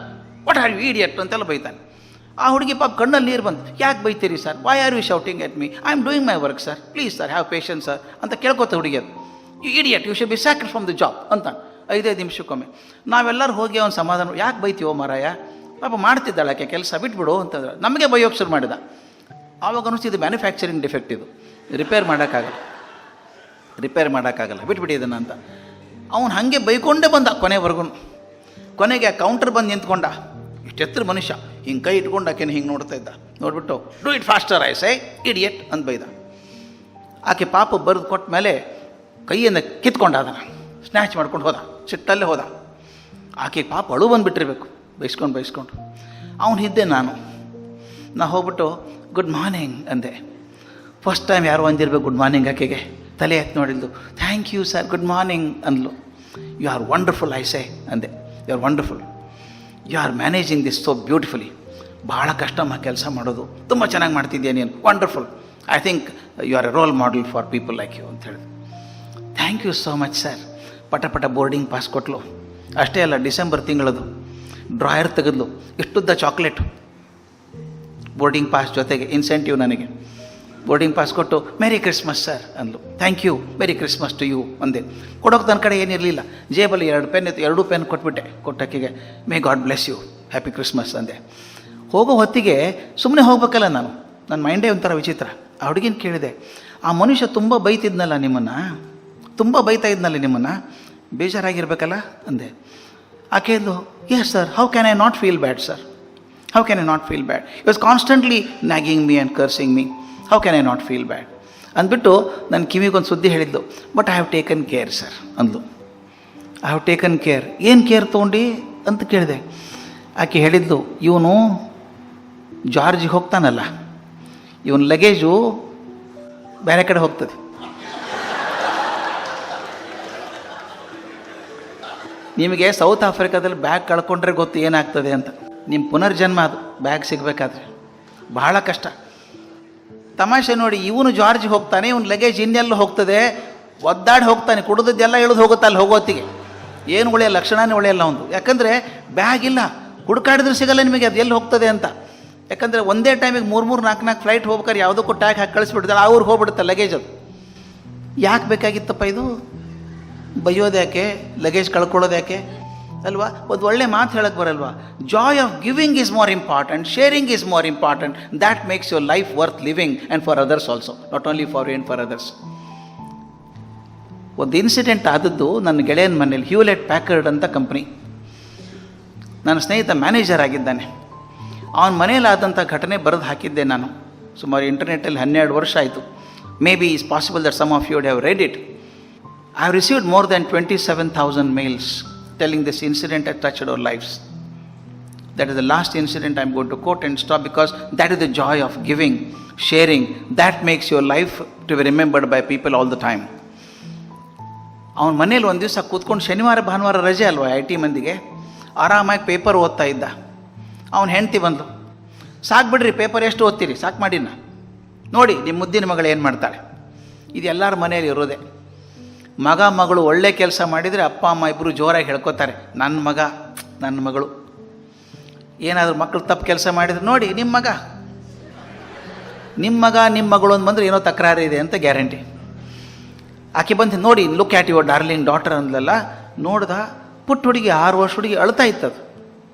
what are you idiot ಅಂತೆಲ್ಲ ಬೈತಾನೆ. ಆ ಹುಡುಗಿ ಪಾಪ ಕಣ್ಣಲ್ಲಿ ನೀರು ಬಂತು. ಯಾಕೆ ಬೈತೀರಿ sir, why are you shouting at me, I am doing my work sir, please sir have patience sir ಅಂತ ಕೇಳ್ಕೊತ ಹುಡುಗಿ. ಅದು you idiot, you should be sacked from the job ಅಂತ 5 ನಿಮಿಷಕ್ಕೊಮ್ಮೆ. ನಾವೆಲ್ಲರೂ ಹೋಗಿ ಅವನ ಸಮಾಧಾನ, ಯಾಕೆ ಬೈತೀವೋ ಮಾರಾಯ, ಪಾಪ ಮಾಡ್ತಿದ್ದಾಳೆ ಆಕೆ ಕೆಲಸ, ಬಿಟ್ಬಿಡು ಅಂತಂದ್ರೆ ನಮಗೆ ಬೈಯೋಕ್ಕೆ ಶುರು ಮಾಡಿದ. ಆವಾಗ ಅನಿಸ್ತಿದ್ದು ಮ್ಯಾನುಫ್ಯಾಕ್ಚರಿಂಗ್ ಡಿಫೆಕ್ಟ್, ಇದು ರಿಪೇರ್ ಮಾಡೋಕ್ಕಾಗಲ್ಲ, ಬಿಟ್ಬಿಡಿ ಇದನ್ನು ಅಂತ. ಅವನು ಹಾಗೆ ಬೈಕೊಂಡೇ ಬಂದ ಕೊನೆವರೆಗೂ. ಕೊನೆಗೆ ಆ ಕೌಂಟರ್ ಬಂದು ನಿಂತ್ಕೊಂಡ, ಇಷ್ಟೆತ್ತರ ಮನುಷ್ಯ, ಹಿಂಗೆ ಕೈ ಇಟ್ಕೊಂಡು ಆಕೆನ ಹಿಂಗೆ ನೋಡ್ತಾ ಇದ್ದ. ನೋಡ್ಬಿಟ್ಟು do it faster I say idiot ಅಂತ ಬೈದ. ಆಕೆ ಪಾಪ ಬರೆದು ಕೊಟ್ಟ ಮೇಲೆ ಕೈಯನ್ನು ಕಿತ್ಕೊಂಡ, ಅದನ್ನು ಸ್ನ್ಯಾಚ್ ಮಾಡ್ಕೊಂಡು ಹೋದ, ಸಿಟ್ಟಲ್ಲೇ ಹೋದ. ಆಕೆಗೆ ಪಾಪ ಅಳು ಬಂದುಬಿಟ್ಟಿರ್ಬೇಕು, ಬೈಸ್ಕೊಂಡು. ಅವನು ಇದ್ದೆ ನಾ ಹೋಗ್ಬಿಟ್ಟು ಗುಡ್ ಮಾರ್ನಿಂಗ್ ಅಂದೆ. ಫಸ್ಟ್ ಟೈಮ್ ಯಾರು ಅಂದಿರ್ಬೇಕು ಗುಡ್ ಮಾರ್ನಿಂಗ್. ಆಕೆಗೆ ತಲೆ ಎತ್ತಿ ನೋಡಿಲ್ದು. Thank you sir, good morning ಅಂದ್ಲು. You are wonderful I say ಅಂದೆ. You are wonderful, you are managing this so beautifully. ಭಾಳ ಕಷ್ಟಮ್ಮ ಕೆಲಸ ಮಾಡೋದು, ತುಂಬ ಚೆನ್ನಾಗಿ ಮಾಡ್ತಿದ್ಯಾ ನೀನು, wonderful, I think you are a role model for people like you ಅಂತ ಹೇಳಿದ್ರು. Thank you so much sir. ಪಟ ಬೋರ್ಡಿಂಗ್ ಪಾಸ್ ಕೊಟ್ಲು. ಅಷ್ಟೇ ಅಲ್ಲ, ಡಿಸೆಂಬರ್ ತಿಂಗಳದು ಡ್ರಾಯರ್ ತೆಗೆದ್ಲು, ಇಷ್ಟುದ್ದ ಚಾಕ್ಲೇಟು, ಬೋರ್ಡಿಂಗ್ ಪಾಸ್ ಜೊತೆಗೆ ಇನ್ಸೆಂಟಿವ್ ನನಗೆ. ಬೋರ್ಡಿಂಗ್ ಪಾಸ್ ಕೊಟ್ಟು ಮೆರಿ ಕ್ರಿಸ್ಮಸ್ ಸರ್ ಅಂದ್ಲು. Thank you, merry Christmas to you ಅಂದೆ. ಕೊಡೋಕೆ ನನ್ನ ಕಡೆ ಏನಿರಲಿಲ್ಲ, ಜೇಬಲ್ಲಿ 2 ಪೆನ್ ಇತ್ತು, 2 ಪೆನ್ ಕೊಟ್ಬಿಟ್ಟೆ. ಕೊಟ್ಟಕ್ಕಿಗೆ may God bless you, happy Christmas ಅಂದೆ. ಹೋಗೋ ಹೊತ್ತಿಗೆ ಸುಮ್ಮನೆ ಹೋಗ್ಬೇಕಲ್ಲ ನಾನು, ನನ್ನ ಮೈಂಡೇ ಒಂಥರ ವಿಚಿತ್ರ. ಆ ಹುಡುಗಿನ ಕೇಳಿದೆ, ಆ ಮನುಷ್ಯ ತುಂಬ ಬೈತಿದ್ನಲ್ಲ ನಿಮ್ಮನ್ನು, ತುಂಬ ಬೈತಾ ಇದ್ನಲ್ಲ ನಿಮ್ಮನ್ನು, ಬೇಜಾರಾಗಿರ್ಬೇಕಲ್ಲ ಅಂದೆ. ಆಕೆಯದು, yes sir, how can I not feel bad sir, how can I not feel bad, it was constantly nagging me and cursing me, how can I not feel bad ಅಂದ್ಬಿಟ್ಟು ನನ್ನ ಕಿವಿಗೊಂದು ಸುದ್ದಿ ಹೇಳಿದ್ಲು. But I have taken care sir ಅಂದ್ಲು. ಐ ಹ್ಯಾವ್ ಟೇಕನ್ ಕೇರ್, ಏನು ಕೇರ್ ತೊಗೊಂಡು ಅಂತ ಕೇಳಿದೆ. ಆಕೆ ಹೇಳಿದ್ಲು, ಇವನು ಜಾರ್ಜಿಗೆ ಹೋಗ್ತಾನಲ್ಲ, ಇವನ ಲಗೇಜು ಬೇರೆ ಕಡೆ ಹೋಗ್ತದೆ, ನಿಮಗೆ ಸೌತ್ ಆಫ್ರಿಕಾದಲ್ಲಿ ಬ್ಯಾಗ್ ಕಳ್ಕೊಂಡ್ರೆ ಗೊತ್ತು ಏನಾಗ್ತದೆ ಅಂತ. ನಿಮ್ಮ ಪುನರ್ಜನ್ಮ ಅದು, ಬ್ಯಾಗ್ ಸಿಗಬೇಕಾದ್ರೆ ಬಹಳ ಕಷ್ಟ. ತಮಾಷೆ ನೋಡಿ, ಇವನು ಜಾರ್ಜ್ ಹೋಗ್ತಾನೆ, ಇವನು ಲಗೇಜ್ ಇನ್ನೆಲ್ಲ ಹೋಗ್ತದೆ, ಒದ್ದಾಡಿ ಹೋಗ್ತಾನೆ, ಕುಡಿದದ್ದೆಲ್ಲ ಇಳಿದು ಹೋಗುತ್ತೆ ಅಲ್ಲಿ ಹೋಗೋತ್ತಿಗೆ. ಏನು ಒಳ್ಳೆಯ ಲಕ್ಷಣನೇ ಒಳ್ಳೆಯಲ್ಲ ಒಂದು, ಯಾಕಂದರೆ ಬ್ಯಾಗ್ ಇಲ್ಲ, ಹುಡುಕಾಡಿದ್ರೆ ಸಿಗಲ್ಲ ನಿಮಗೆ ಅದು ಎಲ್ಲಿ ಹೋಗ್ತದೆ ಅಂತ. ಯಾಕಂದರೆ ಒಂದೇ ಟೈಮಿಗೆ 3-4 ಫ್ಲೈಟ್ ಹೋಗ್ಬೇಕಾದ್ರೆ ಯಾವುದಕ್ಕೂ ಟ್ಯಾಗ್ ಹಾಕಿ ಕಳಿಸ್ಬಿಡ್ತಾರೆ, ಅವ್ರಿಗೆ ಹೋಗ್ಬಿಡುತ್ತೆ ಲಗೇಜ್. ಅದು ಯಾಕೆ ಬೇಕಾಗಿತ್ತಪ್ಪ ಇದು? ಬೈಯೋದು ಯಾಕೆ, ಲಗೇಜ್ ಕಳ್ಕೊಳ್ಳೋದು ಯಾಕೆ ಅಲ್ವಾ? ಒಂದು ಒಳ್ಳೆ ಮಾತು ಹೇಳಕ್ಕೆ ಬರಲ್ವಾ? Joy of giving is more important, sharing is more important, that makes your life worth living and for others also, not only for you and for others. ಒಂದು ಇನ್ಸಿಡೆಂಟ್ ಆದದ್ದು ನನ್ನ ಗೆಳೆಯನ ಮನೇಲಿ. ಹ್ಯೂಲೆಟ್ ಪ್ಯಾಕರ್ಡ್ ಅಂತ ಕಂಪ್ನಿ, ನನ್ನ ಸ್ನೇಹಿತ ಮ್ಯಾನೇಜರ್ ಆಗಿದ್ದಾನೆ. ಅವನ ಮನೇಲಿ ಆದಂಥ ಘಟನೆ ಬರೆದು ಹಾಕಿದ್ದೆ ನಾನು. ಸುಮಾರು ಇಂಟರ್ನೆಟ್ಟಲ್ಲಿ 12 ವರ್ಷ ಆಯಿತು. May be is possible that some of you would have read it. I have received more than 27,000 mails telling this incident had touched our lives. That is the last incident I am going to quote and stop, because that is the joy of giving, sharing. That makes your life to be remembered by people all the time. ಅವನ ಮನೇಲಿ ಒಂದು ದಿವಸ ಕೂತ್ಕೊಂಡು, ಶನಿವಾರ ಭಾನುವಾರ ರಜೆ ಅಲ್ವಾ IT ಮಂದಿಗೆ, ಆರಾಮಾಗಿ ಪೇಪರ್ ಓದ್ತಾ ಇದ್ದ. ಅವನ ಹೆಂಡ್ತಿ ಬಂದು, ಸಾಕು ಬಿಡ್ರಿ, ಪೇಪರ್ ಎಷ್ಟು ಓದ್ತೀರಿ, ಸಾಕು ಮಾಡಿನ, ನೋಡಿ ನಿಮ್ಮ ಮುದ್ದಿನ ಮಗಳು ಏನು ಮಾಡ್ತಾಳೆ. ಇದು ಎಲ್ಲರ ಮನೆಯಲ್ಲಿ ಇರೋದೆ. ಮಗ ಮಗಳು ಒಳ್ಳೆ ಕೆಲಸ ಮಾಡಿದರೆ ಅಪ್ಪ ಅಮ್ಮ ಇಬ್ಬರು ಜೋರಾಗಿ ಹೇಳ್ಕೊತಾರೆ, ನನ್ನ ಮಗ ನನ್ನ ಮಗಳು. ಏನಾದರೂ ಮಕ್ಕಳು ತಪ್ಪು ಕೆಲಸ ಮಾಡಿದ್ರೆ, ನೋಡಿ ನಿಮ್ಮ ಮಗ ನಿಮ್ಮ ಮಗಳು ಅಂತ ಬಂದರೆ ಏನೋ ತಕರಾರು ಇದೆ ಅಂತ ಗ್ಯಾರಂಟಿ. ಆಕೆ ಬಂದು, ನೋಡಿ look at your darling daughter ಅಂದ್ಲಲ್ಲ. ನೋಡ್ದ, ಪುಟ್ಟ ಹುಡುಗಿ, 6 ವರ್ಷ ಹುಡುಗಿ ಅಳ್ತಾ ಇತ್ತದು.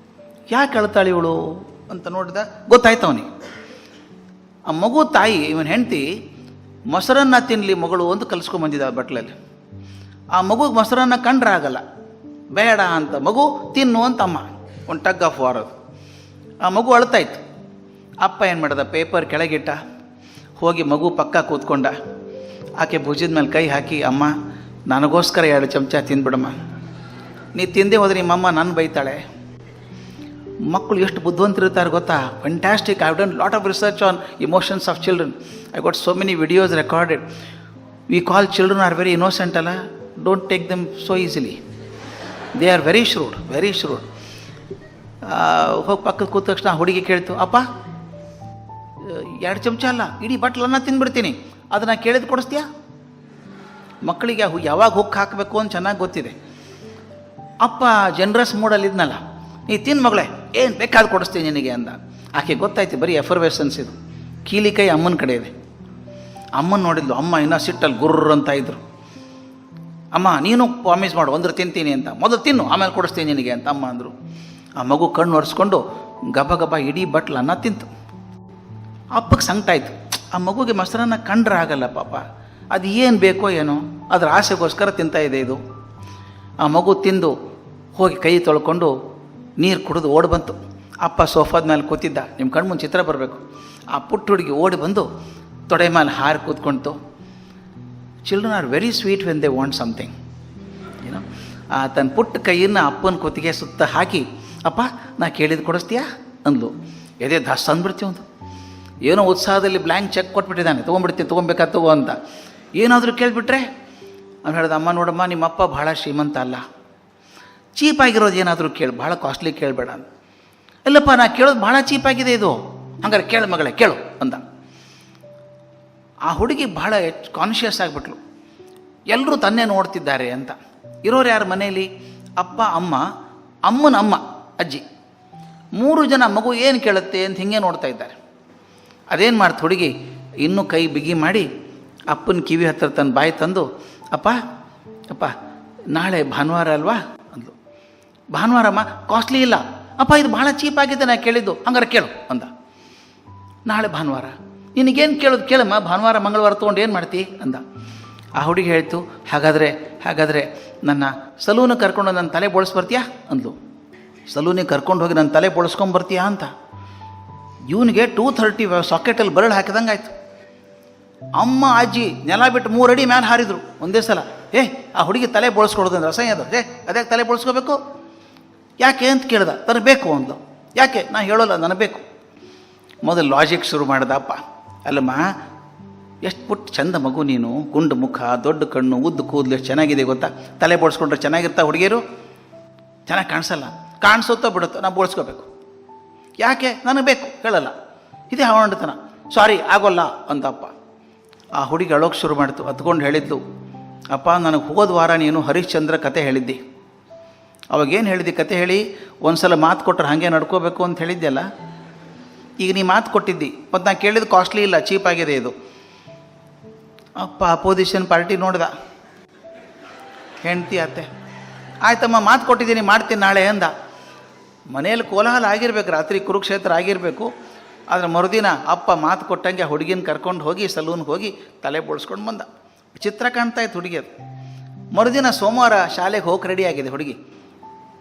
ಯಾಕೆ ಅಳ್ತಾಳೆ ಇವಳು ಅಂತ ನೋಡಿದ, ಗೊತ್ತಾಯ್ತು ಅವನಿಗೆ. ಆ ಮಗು ತಾಯಿ, ಇವನ ಹೆಂಡ್ತಿ ಮೊಸರನ್ನ ತಿನ್ನಲಿ ಮಗಳು ಅಂತ ಕಲಿಸ್ಕೊಂಬಂದಿದ್ದ ಬಟ್ಲಲ್ಲಿ. ಆ ಮಗುಗೆ ಮೊಸರನ್ನ ಕಂಡ್ರೆ ಆಗಲ್ಲ, ಬೇಡ ಅಂತ, ಮಗು ತಿನ್ನು ಅಂತ ಅಮ್ಮ ಒಂದು ಟಗ್ ಆಫ್ ವಾರ್ ಅದು. ಆ ಮಗು ಅಳ್ತಾಯಿತ್ತು. ಅಪ್ಪ ಏನು ಮಾಡ್ದ, ಪೇಪರ್ ಕೆಳಗಿಟ್ಟ, ಹೋಗಿ ಮಗು ಪಕ್ಕ ಕೂತ್ಕೊಂಡ. ಆಕೆ ಭುಜದ ಮೇಲೆ ಕೈ ಹಾಕಿ, ಅಮ್ಮ ನನಗೋಸ್ಕರ 2 ಚಮಚ ತಿಂದ್ಬಿಡಮ್ಮ, ನೀ ತಿಂದೇ ಹೋದ್ರೆ ನಿಮ್ಮಮ್ಮ ನನ್ನ ಬೈತಾಳೆ. ಮಕ್ಕಳು ಎಷ್ಟು ಬುದ್ಧಿವಂತರಿರ್ತಾರೆ ಗೊತ್ತಾ? Fantastic. I have done lot of research on emotions of children. I got so many videos recorded. We call children are very innocent ಅಲ್ಲ. Don't take them so easily. They are very shrewd, very shrewd. ಹೋಗಿ ಪಕ್ಕದ ಕೂತ ತಕ್ಷಣ ಹುಡುಗಿ ಕೇಳ್ತು, ಅಪ್ಪ 2 ಚಮಚ ಅಲ್ಲ, ಇಡೀ ಬಟ್ಲನ್ನ ತಿಂದ್ಬಿಡ್ತೀನಿ, ಅದನ್ನು ಕೇಳಿದ್ ಕೊಡಿಸ್ತೀಯಾ? ಮಕ್ಕಳಿಗೆ ಯಾವಾಗ ಹುಕ್ ಹಾಕಬೇಕು ಅಂತ ಚೆನ್ನಾಗಿ ಗೊತ್ತಿದೆ. ಅಪ್ಪ ಜನರಸ್ ಮೂಡಲ್ಲಿದ್ನಲ್ಲ, ನೀ ತಿನ್ನು ಮಗಳೇ, ಏನು ಬೇಕಾದ ಕೊಡಿಸ್ತೀನಿ ನಿನಗೆ ಅಂದ. ಆಕೆ ಗೊತ್ತಾಯ್ತು ಬರೀ ಎಫರ್ವೇಸನ್ಸ್ ಇದು. ಕೀಲಿ ಕೈ ಅಮ್ಮನ ಕಡೆ ಇದೆ. ಅಮ್ಮನ ನೋಡಿದ್ಲು. ಅಮ್ಮ ಇನ್ನೂ ಸಿಟ್ಟಲ್ಲಿ ಗುರ್ರ ಅಂತ ಇದ್ರು. ಅಮ್ಮ ನೀನು ಪ್ರಾಮಿಸ್ ಮಾಡು, ಒಂದ್ರ ತಿಂತೀನಿ ಅಂತ, ಮೊದಲು ತಿನ್ನು ಆಮೇಲೆ ಕೊಡಿಸ್ತೀನಿ ನಿನಗೆ ಅಂತ ಅಮ್ಮ ಅಂದರು. ಆ ಮಗು ಕಣ್ಣು ಒರೆಸ್ಕೊಂಡು ಗಬ ಗಬ ಇಡೀ ಬಟ್ಲು ಅನ್ನ ತಿಂತು. ಅಪ್ಪಗೆ ಸಂಕಟಾಯ್ತು. ಆ ಮಗುಗೆ ಮೊಸರನ್ನ ಕಂಡ್ರೆ ಆಗಲ್ಲ ಪಾಪ, ಅದು ಏನು ಬೇಕೋ ಏನೋ, ಅದರ ಆಸೆಗೋಸ್ಕರ ತಿಂತಾ ಇದೆ ಇದು. ಆ ಮಗು ತಿಂದು ಹೋಗಿ ಕೈ ತೊಳ್ಕೊಂಡು ನೀರು ಕುಡಿದು ಓಡಿ ಬಂತು. ಅಪ್ಪ ಸೋಫಾದ ಮೇಲೆ ಕೂತಿದ್ದ. ನಿಮ್ಮ ಕಣ್ಮುಂದೆ ಚಿತ್ರ ಬರಬೇಕು. ಆ ಪುಟ್ಟ ಹುಡುಗಿ ಓಡಿ ಬಂದು ತೊಡೆ ಮೇಲೆ ಹಾರಿ ಕೂತ್ಕೊಳ್ತು. Children are very sweet when they want something, ಏನೋ. ತನ್ನ ಪುಟ್ಟ ಕೈಯನ್ನು ಅಪ್ಪನ ಕುತ್ತಿಗೆ ಸುತ್ತ ಹಾಕಿ, ಅಪ್ಪ ನಾ ಕೇಳಿದ್ದು ಕೊಡಿಸ್ತೀಯಾ ಅಂದ್ಲು. ಎದೆ ದಾಸ್ ಅಂದ್ಬಿಡ್ತೀವಿ ಒಂದು. ಏನೋ ಉತ್ಸಾಹದಲ್ಲಿ ಬ್ಲ್ಯಾಂಕ್ ಚೆಕ್ ಕೊಟ್ಬಿಟ್ಟಿದ್ದಾನೆ, ತೊಗೊಂಡ್ಬಿಡ್ತೀನಿ, ತೊಗೊಬೇಕಾದ ತಗೋ ಅಂತ. ಏನಾದರೂ ಕೇಳಿಬಿಟ್ರೆ ಅವ್ನು ಹೇಳ್ದ, ಅಮ್ಮ ನೋಡಮ್ಮ ನಿಮ್ಮಪ್ಪ ಭಾಳ ಶ್ರೀಮಂತ ಅಲ್ಲ, ಚೀಪಾಗಿರೋದು ಏನಾದರೂ ಕೇಳಿ, ಭಾಳ ಕಾಸ್ಟ್ಲಿ ಕೇಳಬೇಡ ಅಂತ. ಇಲ್ಲಪ್ಪ ನಾ ಕೇಳೋದು ಭಾಳ ಚೀಪಾಗಿದೆ ಇದು, ಹಂಗಾರೆ ಕೇಳು ಮಗಳೇ ಕೇಳು ಅಂದ. ಆ ಹುಡುಗಿ ಭಾಳ ಕಾನ್ಷಿಯಸ್ ಆಗಿಬಿಟ್ಲು, ಎಲ್ಲರೂ ತನ್ನೇ ನೋಡ್ತಿದ್ದಾರೆ ಅಂತ. ಇರೋರು ಯಾರು ಮನೆಯಲ್ಲಿ? ಅಪ್ಪ, ಅಮ್ಮ, ಅಮ್ಮನ ಅಮ್ಮ, ಅಜ್ಜಿ, 3 ಜನ ಮಗು ಏನು ಕೇಳುತ್ತೆ ಅಂತ ಹಿಂಗೆ ನೋಡ್ತಾ ಇದ್ದಾರೆ. ಅದೇನು ಮಾಡ್ತು ಹುಡುಗಿ, ಇನ್ನೂ ಕೈ ಬಿಗಿ ಮಾಡಿ ಅಪ್ಪನ ಕಿವಿ ಹತ್ತಿರ ತನ್ನ ಬಾಯಿ ತಂದು, ಅಪ್ಪ ಅಪ್ಪ ನಾಳೆ ಭಾನುವಾರ ಅಲ್ವಾ ಅಂದ್ಲು. ಭಾನುವಾರಮ್ಮ, ಕಾಸ್ಟ್ಲಿ ಇಲ್ಲ ಅಪ್ಪ, ಇದು ಭಾಳ ಚೀಪಾಗಿದೆ ನಾ ಕೇಳಿದ್ದು, ಹಂಗಾರೆ ಕೇಳು ಅಂದ. ನಾಳೆ ಭಾನುವಾರ, ನಿನಗೇನು ಕೇಳೋದು ಕೇಳಮ್ಮ, ಭಾನುವಾರ ಮಂಗಳವಾರ ತೊಗೊಂಡು ಏನು ಮಾಡ್ತಿ ಅಂದ. ಆ ಹುಡುಗಿ ಹೇಳ್ತು, ಹಾಗಾದರೆ ನನ್ನ ಸಲೂನಿಗೆ ಕರ್ಕೊಂಡು ನನ್ನ ತಲೆ ಬೋಳಿಸ್ಬರ್ತೀಯಾ ಅಂದ್ಲು. ಸಲೂನಿಗೆ ಕರ್ಕೊಂಡು ಹೋಗಿ ನನ್ನ ತಲೆ ಬೋಳಿಸ್ಕೊಂಬರ್ತೀಯಾ ಅಂತ. ಇವನಿಗೆ 230 ಸಾಕೆಟಲ್ಲಿ ಬರಳು ಹಾಕಿದಂಗೆ ಆಯಿತು. ಅಮ್ಮ ಅಜ್ಜಿ ನೆಲ ಬಿಟ್ಟು 3 ಅಡಿ ಮೇಲೆ ಹಾರಿದ್ರು ಒಂದೇ ಸಲ. ಆ ಹುಡುಗಿ ತಲೆ ಬೋಳಿಸ್ಕೊಡೋದಂದ್ರೆ ಅಸಹ್ಯ ಅದು. ಅದೇ ತಲೆ ಬೋಳಿಸ್ಕೋಬೇಕು ಯಾಕೆ ಅಂತ ಕೇಳ್ದ. ನನಗೆ ಬೇಕು ಅಂದ್ಲು. ಯಾಕೆ? ನಾ ಹೇಳೋಲ್ಲ, ನನಗೆ ಬೇಕು. ಮೊದಲು ಲಾಜಿಕ್ ಶುರು ಮಾಡ್ದ ಅಪ್ಪ. ಅಲ್ಲಮ್ಮ, ಎಷ್ಟು ಪುಟ್ಟ ಚಂದ ಮಗು ನೀನು, ಗುಂಡು ಮುಖ, ದೊಡ್ಡ ಕಣ್ಣು, ಉದ್ದು ಕೂದಲು ಎಷ್ಟು ಚೆನ್ನಾಗಿದೆ ಗೊತ್ತಾ? ತಲೆ ಬೋಳಿಸ್ಕೊಂಡ್ರೆ ಚೆನ್ನಾಗಿರ್ತಾ ಹುಡುಗಿಯರು? ಚೆನ್ನಾಗಿ ಕಾಣಿಸಲ್ಲ. ಕಾಣಿಸುತ್ತೋ ಬಿಡುತ್ತೋ, ನಾ ಬೋಳಿಸ್ಕೋಬೇಕು. ಯಾಕೆ? ನನಗೆ ಬೇಕು, ಹೇಳಲ್ಲ. ಇದೇ ಹೊಂಡತನ. ಸಾರಿ ಆಗೋಲ್ಲ ಅಂತಪ್ಪ. ಆ ಹುಡುಗಿ ಅಳೋಕೆ ಶುರು ಮಾಡ್ತು. ಹತ್ಕೊಂಡು ಹೇಳಿದ್ಲು, ಅಪ್ಪ ನನಗೆ ಹೋದ ವಾರ ನೀನು ಹರಿಶ್ಚಂದ್ರ ಕತೆ ಹೇಳಿದ್ದಿ. ಅವಾಗೇನು ಹೇಳಿದ್ದಿ ಕತೆ ಹೇಳಿ? ಒಂದು ಸಲ ಮಾತು ಕೊಟ್ಟರೆ ಹಾಗೆ ನಡ್ಕೋಬೇಕು ಅಂತ ಹೇಳಿದ್ದೆಲ್ಲ. ಈಗ ನೀ ಮಾತು ಕೊಟ್ಟಿದ್ದಿ, ಮತ್ತು ನಾನು ಕೇಳಿದ್ದು ಕಾಸ್ಟ್ಲಿ ಇಲ್ಲ, ಚೀಪಾಗಿದೆ ಇದು. ಅಪ್ಪ ಅಪೋಸಿಷನ್ ಪಾರ್ಟಿ ನೋಡ್ದ. ಹೆಂಡ್ತಿ ಅತ್ತೆ, ಆಯ್ತಮ್ಮ ಮಾತು ಕೊಟ್ಟಿದ್ದೀನಿ, ಮಾಡ್ತೀನಿ ನಾಳೆ ಅಂದ. ಮನೇಲಿ ಕೋಲಾಹಲ ಆಗಿರ್ಬೇಕು, ರಾತ್ರಿ ಕುರುಕ್ಷೇತ್ರ ಆಗಿರಬೇಕು. ಆದರೆ ಮರುದಿನ ಅಪ್ಪ ಮಾತು ಕೊಟ್ಟಂಗೆ ಹುಡುಗಿನ ಕರ್ಕೊಂಡು ಹೋಗಿ ಸಲೂನ್ಗೆ ಹೋಗಿ ತಲೆ ಬೋಳಿಸ್ಕೊಂಡು ಬಂದ. ಚಿತ್ರ ಕಾಣ್ತಾ ಇತ್ತು ಹುಡುಗಿ. ಅದು ಮರುದಿನ ಸೋಮವಾರ ಶಾಲೆಗೆ ಹೋಗಿ ರೆಡಿ ಆಗಿದೆ ಹುಡುಗಿ.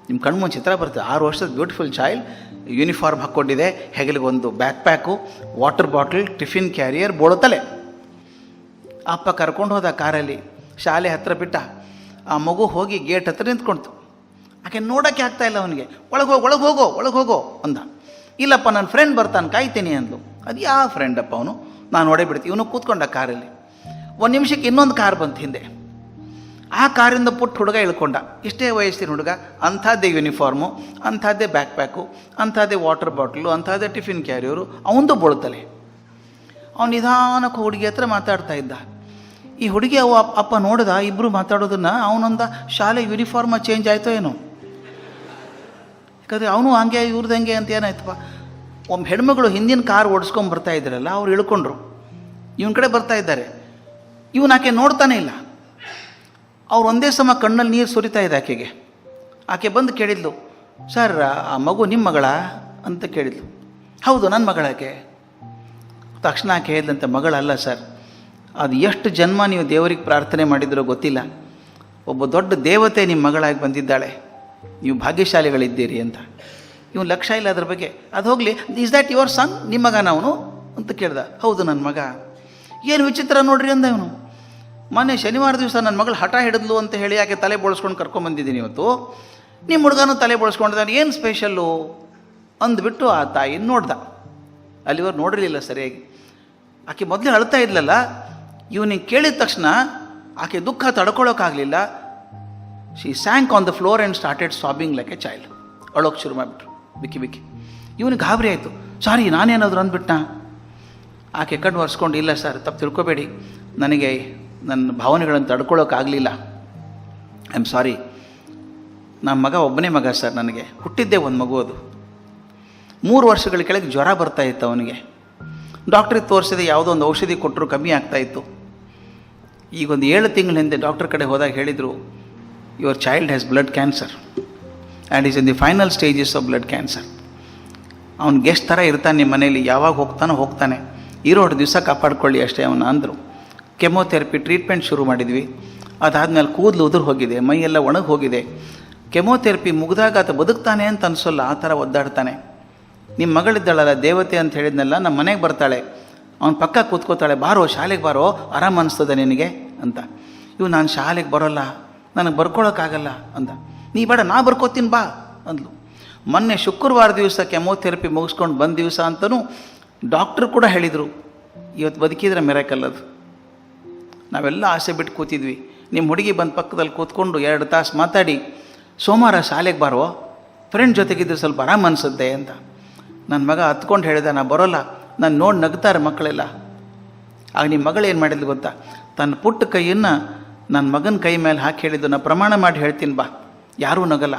ನಿಮ್ಮ ಕಣ್ಮುಂದೆ ಚಿತ್ರ ಬರ್ತದೆ. 6 ವರ್ಷದ ಬ್ಯೂಟಿಫುಲ್ ಚೈಲ್ಡ್, ಯೂನಿಫಾರ್ಮ್ ಹಾಕ್ಕೊಂಡಿದೆ, ಹೆಗಲಿಗೊಂದು backpack, water bottle, tiffin carrier, ಬೋಳುತ್ತಲೆ. ಅಪ್ಪ ಕರ್ಕೊಂಡು ಹೋದ ಕಾರಲ್ಲಿ. ಶಾಲೆ ಹತ್ತಿರ ಬಿಟ್ಟ. ಆ ಮಗು ಹೋಗಿ ಗೇಟ್ ಹತ್ರ ನಿಂತ್ಕೊಳ್ತು. ಆಕೆ ನೋಡೋಕ್ಕೆ ಆಗ್ತಾಯಿಲ್ಲ ಅವನಿಗೆ. ಒಳಗೆ ಹೋಗೋ ಅಂದ. ಇಲ್ಲಪ್ಪ ನನ್ನ ಫ್ರೆಂಡ್ ಬರ್ತಾನೆ, ಕಾಯ್ತೀನಿ ಅಂದ್ಲು. ಅದು ಯಾವ ಫ್ರೆಂಡಪ್ಪ ಅವನು? ನಾನು ನೋಡೇ ಬಿಡ್ತೀನಿ. ಇವನು ಕೂತ್ಕೊಂಡ ಕಾರಲ್ಲಿ. 1 ನಿಮಿಷಕ್ಕೆ ಇನ್ನೊಂದು ಕಾರ್ ಬಂತು ಹಿಂದೆ. ಆ ಕಾರಿಂದ ಪುಟ್ಟ ಹುಡುಗ ಇಳ್ಕೊಂಡ. ಇಷ್ಟೇ ವಯಸ್ಸಿನ ಹುಡುಗ, ಅಂಥದ್ದೇ ಯೂನಿಫಾರ್ಮು, ಅಂಥದ್ದೇ ಬ್ಯಾಕ್ ಪ್ಯಾಕು, ಅಂಥದ್ದೇ ವಾಟರ್ ಬಾಟ್ಲು, ಅಂಥದ್ದೇ ಟಿಫಿನ್ ಕ್ಯಾರಿಯರು, ಅವನದು ಬೋಳ್ತಲೆ. ಅವನು ನಿಧಾನಕ್ಕೆ ಹುಡುಗಿ ಹತ್ರ ಮಾತಾಡ್ತಾ ಇದ್ದ. ಈ ಹುಡುಗಿ ಅಪ್ಪ ನೋಡಿದ ಇಬ್ಬರು ಮಾತಾಡೋದನ್ನು. ಅವನೊಂದ ಶಾಲೆ ಯೂನಿಫಾರ್ಮ ಚೇಂಜ್ ಆಯಿತೋ ಏನೋ. ಯಾಕಂದರೆ ಅವನು ಹಂಗೆ ಇವ್ರದ್ದು ಹಂಗೆ ಅಂತ ಏನಾಯ್ತಪ್ಪ. ಒಬ್ಬ ಹೆಣ್ಮಗಳು ಹಿಂದಿನ ಕಾರ್ ಓಡಿಸ್ಕೊಂಡು ಬರ್ತಾ ಇದ್ದಾರಲ್ಲ, ಅವ್ರು ಇಳ್ಕೊಂಡ್ರು. ಇವನ ಕಡೆ ಬರ್ತಾ ಇದ್ದಾರೆ. ಇವನು ಆಕೆ ನೋಡ್ತಾನೆ ಇಲ್ಲ. ಅವ್ರು ಒಂದೇ ಸಮ ಕಣ್ಣಲ್ಲಿ ನೀರು ಸುರಿತಾ ಇದೆ ಆಕೆಗೆ. ಆಕೆ ಬಂದು ಕೇಳಿದ್ಲು, ಸರ್ ಆ ಮಗು ನಿಮ್ಮ ಮಗಳ ಅಂತ ಕೇಳಿದ್ಲು. ಹೌದು ನನ್ನ ಮಗಳಾಕೆ. ತಕ್ಷಣ ಆಕೆ ಹೇಳಿದಂತೆ, ಮಗಳಲ್ಲ ಸರ್, ಅದು ಎಷ್ಟು ಜನ್ಮ ನೀವು ದೇವರಿಗೆ ಪ್ರಾರ್ಥನೆ ಮಾಡಿದ್ರೋ ಗೊತ್ತಿಲ್ಲ, ಒಬ್ಬ ದೊಡ್ಡ ದೇವತೆ ನಿಮ್ಮ ಮಗಳಾಗಿ ಬಂದಿದ್ದಾಳೆ, ನೀವು ಭಾಗ್ಯಶಾಲಿಗಳಿದ್ದೀರಿ ಅಂತ. ಇವನು ಲಕ್ಷ್ಯ ಇಲ್ಲ ಅದ್ರ ಬಗ್ಗೆ. ಅದು ಹೋಗಲಿ, ಈಸ್ ದ್ಯಾಟ್ ಯುವರ್ ಸನ್? ನಿಮ್ಮ ಮಗನ ಅವನು ಅಂತ ಕೇಳ್ದ. ಹೌದು ನನ್ನ ಮಗ. ಏನು ವಿಚಿತ್ರ ನೋಡ್ರಿ ಅಂದ ಇವನು. ಮೊನ್ನೆ ಶನಿವಾರ ದಿವಸ ನನ್ನ ಮಗಳು ಹಠ ಹಿಡಿದ್ಲು ಅಂತ ಹೇಳಿ ಯಾಕೆ ತಲೆ ಬೋಳಿಸ್ಕೊಂಡು ಕರ್ಕೊಂಬಂದಿದ್ದೀನಿ ಇವತ್ತು. ನಿಮ್ಮ ಹುಡುಗನೂ ತಲೆ ಬೋಳಿಸ್ಕೊಂಡಿದ್ದಾನೆ, ಏನು ಸ್ಪೆಷಲ್ಲು ಅಂದ್ಬಿಟ್ಟು ಆ ತಾಯಿನ ನೋಡ್ದ. ಅಲ್ಲಿವರು ನೋಡಿರಲಿಲ್ಲ ಸರಿಯಾಗಿ. ಆಕೆ ಮೊದಲೇ ಅಳ್ತಾ ಇದ್ಲಲ್ಲ. ಇವನಿಗೆ ಕೇಳಿದ ತಕ್ಷಣ ಆಕೆ ದುಃಖ ತಡ್ಕೊಳ್ಳೋಕ್ಕಾಗಲಿಲ್ಲ. She sank on the floor and started sobbing like a child. ಅಳೋಕ್ಕೆ ಶುರು ಮಾಡಿಬಿಟ್ರು ಬಿಕ್ಕಿ. ಇವನಿಗೆ ಗಾಬರಿ ಆಯಿತು. ಸಾರಿ ನಾನೇನಾದರೂ ಅಂದ್ಬಿಟ್ನಾ? ಆಕೆ ಕಣ್ಣು ಒರೆಸ್ಕೊಂಡು, ಇಲ್ಲ ಸರ್ ತಪ್ಪು ತಿಳ್ಕೊಬೇಡಿ, ನನಗೆ ನನ್ನ ಭಾವನೆಗಳನ್ನು ತಡ್ಕೊಳ್ಳೋಕ್ಕಾಗಲಿಲ್ಲ, ಐ ಆಮ್ ಸಾರಿ. ನಮ್ಮ ಮಗ ಒಬ್ಬನೇ ಮಗ ಸರ್, ನನಗೆ ಹುಟ್ಟಿದ್ದೇ ಒಂದು ಮಗು. ಅದು 3 ವರ್ಷಗಳ ಕೆಳಗೆ ಜ್ವರ ಬರ್ತಾ ಇತ್ತು ಅವನಿಗೆ. ಡಾಕ್ಟ್ರಿಗೆ ತೋರಿಸಿದೆ, ಯಾವುದೋ ಒಂದು ಔಷಧಿ ಕೊಟ್ಟರು ಕಮ್ಮಿ ಆಗ್ತಾಯಿತ್ತು. ಈಗ ಒಂದು 7 ತಿಂಗಳ ಹಿಂದೆ ಡಾಕ್ಟ್ರ್ ಕಡೆ ಹೋದಾಗ ಹೇಳಿದರು, your child has blood cancer and is in the final stages of blood cancer. ಅವ್ನು ಗೆಸ್ಟ್ ಥರ ಇರ್ತಾನೆ ನಿಮ್ಮ ಮನೇಲಿ, ಯಾವಾಗ ಹೋಗ್ತಾನೆ, ಇರೋ ದಿವಸ ಕಾಪಾಡ್ಕೊಳ್ಳಿ ಅಷ್ಟೇ ಅವನು ಅಂದರು. ಕೆಮೊಥೆರಪಿ ಟ್ರೀಟ್ಮೆಂಟ್ ಶುರು ಮಾಡಿದ್ವಿ. ಅದಾದಮೇಲೆ ಕೂದಲು ಉದುರು ಹೋಗಿದೆ, ಮೈಯೆಲ್ಲ ಒಣಗಿ ಹೋಗಿದೆ. ಕೆಮೊಥೆರಪಿ ಮುಗಿದಾಗ ಆತ ಬದುಕ್ತಾನೆ ಅಂತ ಅನಿಸೋಲ್ಲ, ಆ ಥರ ಒದ್ದಾಡ್ತಾನೆ. ನಿಮ್ಮ ಮಗಳಿದ್ದಾಳಲ್ಲ ದೇವತೆ ಅಂತ ಹೇಳಿದ್ನಲ್ಲ, ನಮ್ಮ ಮನೆಗೆ ಬರ್ತಾಳೆ, ಅವನ ಪಕ್ಕ ಕೂತ್ಕೋತಾಳೆ, ಬಾರೋ ಶಾಲೆಗೆ ಬಾರೋ, ಆರಾಮ ಅನಿಸ್ತದೆ ನಿನಗೆ ಅಂತ. ಇವು ನಾನು ಶಾಲೆಗೆ ಬರೋಲ್ಲ, ನನಗೆ ಬರ್ಕೊಳ್ಳೋಕ್ಕಾಗಲ್ಲ ಅಂದ. ನೀ ಬೇಡ ನಾ ಬರ್ಕೋತೀನಿ ಬಾ ಅಂದ್ಲು. ಮೊನ್ನೆ ಶುಕ್ರವಾರ ದಿವಸ ಕೆಮೊಥೆರಪಿ ಮುಗಿಸ್ಕೊಂಡು ಬಂದ ದಿವಸ ಅಂತಲೂ ಡಾಕ್ಟ್ರು ಕೂಡ ಹೇಳಿದರು, ಇವತ್ತು ಬದುಕಿದ್ರೆ ಮಿರಾಕಲ್ ಅದು. ನಾವೆಲ್ಲ ಆಸೆ ಬಿಟ್ಟು ಕೂತಿದ್ವಿ. ನಿಮ್ಮ ಹುಡುಗಿ ಬಂದು ಪಕ್ಕದಲ್ಲಿ ಕೂತ್ಕೊಂಡು 2 ತಾಸು ಮಾತಾಡಿ, ಸೋಮವಾರ ಶಾಲೆಗೆ ಬಾರೋ, ಫ್ರೆಂಡ್ ಜೊತೆಗಿದ್ರೆ ಸ್ವಲ್ಪ ಆರಾಮ ಅನಿಸುತ್ತೆ ಅಂತ. ನನ್ನ ಮಗ ಹತ್ಕೊಂಡು ಹೇಳಿದ, ನಾ ಬರೋಲ್ಲ, ನಾನು ನೋಡಿ ನಗ್ತಾರೆ ಮಕ್ಕಳೆಲ್ಲ. ಆಗ ನಿಮ್ಮ ಮಗಳು ಏನು ಮಾಡಿದ್ಲು ಗೊತ್ತಾ? ತನ್ನ ಪುಟ್ಟ ಕೈಯನ್ನು ನನ್ನ ಮಗನ ಕೈ ಮೇಲೆ ಹಾಕಿ ಹೇಳಿದ್ದು, ನಾ ಪ್ರಮಾಣ ಮಾಡಿ ಹೇಳ್ತೀನಿ ಬಾ, ಯಾರೂ ನಗಲ್ಲ,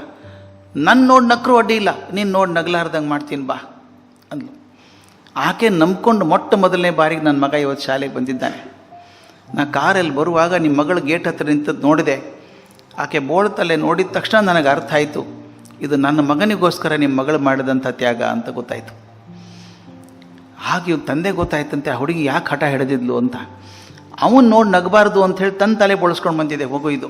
ನನ್ನ ನೋಡಿ ನಕ್ಕರೂ ಅಡ್ಡಿ ಇಲ್ಲ, ನೀನು ನೋಡಿ ನಗಲಾರ್ದಂಗೆ ಮಾಡ್ತೀನಿ ಬಾ ಅಂದ್ಲು. ಆಕೆ ನಂಬ್ಕೊಂಡು ಮೊಟ್ಟ ಮೊದಲನೇ ಬಾರಿಗೆ ನನ್ನ ಮಗ ಇವತ್ತು ಶಾಲೆಗೆ ಬಂದಿದ್ದಾನೆ. ನಾ ಕಾರಲ್ಲಿ ಬರುವಾಗ ನಿಮ್ಮ ಮಗಳು ಗೇಟ್ ಹತ್ರ ನಿಂತದ್ದು ನೋಡಿದೆ. ಆಕೆ ಬೋಳ್ತಲ್ಲೇ ನೋಡಿದ ತಕ್ಷಣ ನನಗೆ ಅರ್ಥ ಆಯಿತು, ಇದು ನನ್ನ ಮಗನಿಗೋಸ್ಕರ ನಿಮ್ಮ ಮಗಳು ಮಾಡಿದಂಥ ತ್ಯಾಗ ಅಂತ ಗೊತ್ತಾಯಿತು. ಹಾಗೆ ಇವ್ನ ತಂದೆ ಗೊತ್ತಾಯ್ತಂತೆ ಆ ಹುಡುಗಿ ಯಾಕೆ ಹಠ ಹಿಡಿದಿದ್ಲು ಅಂತ. ಅವನು ನೋಡಿ ನಗಬಾರ್ದು ಅಂಥೇಳಿ ತನ್ನ ತಲೆ ಬಳಸ್ಕೊಂಡು ಬಂದಿದೆ ಹೋಗು ಇದು.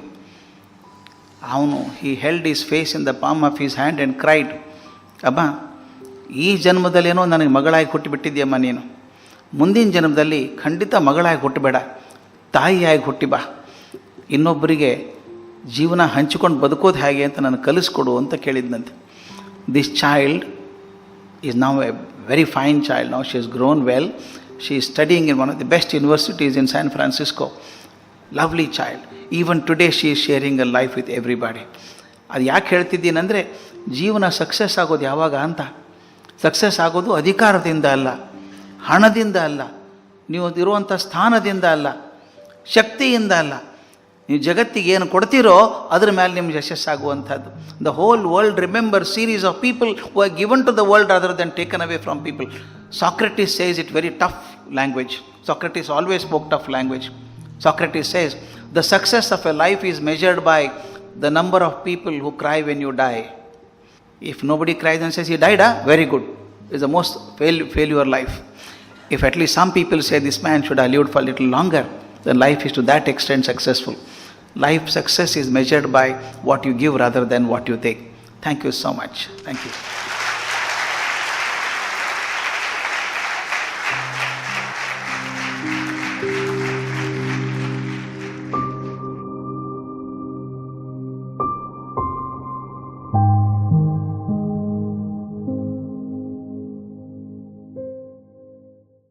ಅವನು he held his face in the palm of his hand and cried, ಅಬ್ಬಾ ಈ ಜನ್ಮದಲ್ಲೇನೋ ನನಗೆ ಮಗಳಾಗಿ ಹುಟ್ಟಿಬಿಟ್ಟಿದ್ಯಮ್ಮ ನೀನು, ಮುಂದಿನ ಜನ್ಮದಲ್ಲಿ ಖಂಡಿತ ಮಗಳಾಗಿ ಹುಟ್ಟಬೇಡ, ತಾಯಿಯಾಗಿ ಹುಟ್ಟಿ ಬಾ, ಇನ್ನೊಬ್ಬರಿಗೆ ಜೀವನ ಹಂಚಿಕೊಂಡು ಬದುಕೋದು ಹೇಗೆ ಅಂತ ನನಗೆ ಕಲಿಸ್ಕೊಡು ಅಂತ ಕೇಳಿದ್ನಂತೆ. This child is now a very fine child. Now she is grown well. She is studying in one of the best universities in San Francisco. Lovely child. Even today she is sharing a life with everybody. ಅದು ಯಾಕೆ ಹೇಳ್ತಿದ್ದೀನಂದರೆ, ಜೀವನ ಸಕ್ಸಸ್ ಆಗೋದು ಯಾವಾಗ ಅಂತ. ಸಕ್ಸಸ್ ಆಗೋದು ಅಧಿಕಾರದಿಂದ ಅಲ್ಲ, ಹಣದಿಂದ ಅಲ್ಲ, ನೀವು ಇರುವಂಥ ಸ್ಥಾನದಿಂದ ಅಲ್ಲ, ಶಕ್ತಿಯಿಂದ ಅಲ್ಲ, ನೀವು ಜಗತ್ತಿಗೆ ಏನು ಕೊಡ್ತೀರೋ ಅದ್ರ ಮೇಲೆ ನಿಮ್ಗೆ ಯಶಸ್ಸಾಗುವಂಥದ್ದು. The whole world remember series of people who are given to the world other than taken away from people. Socrates says it very tough language. Socrates always spoke tough language. Socrates says the success of a life is measured by the number of people who cry when you die. If nobody cries and says he died, very good. It's the most failure life. If at least some people say this man should have lived for a little longer, then life is to that extent successful. Life success is measured by what you give rather than what you take. Thank you so much. Thank you.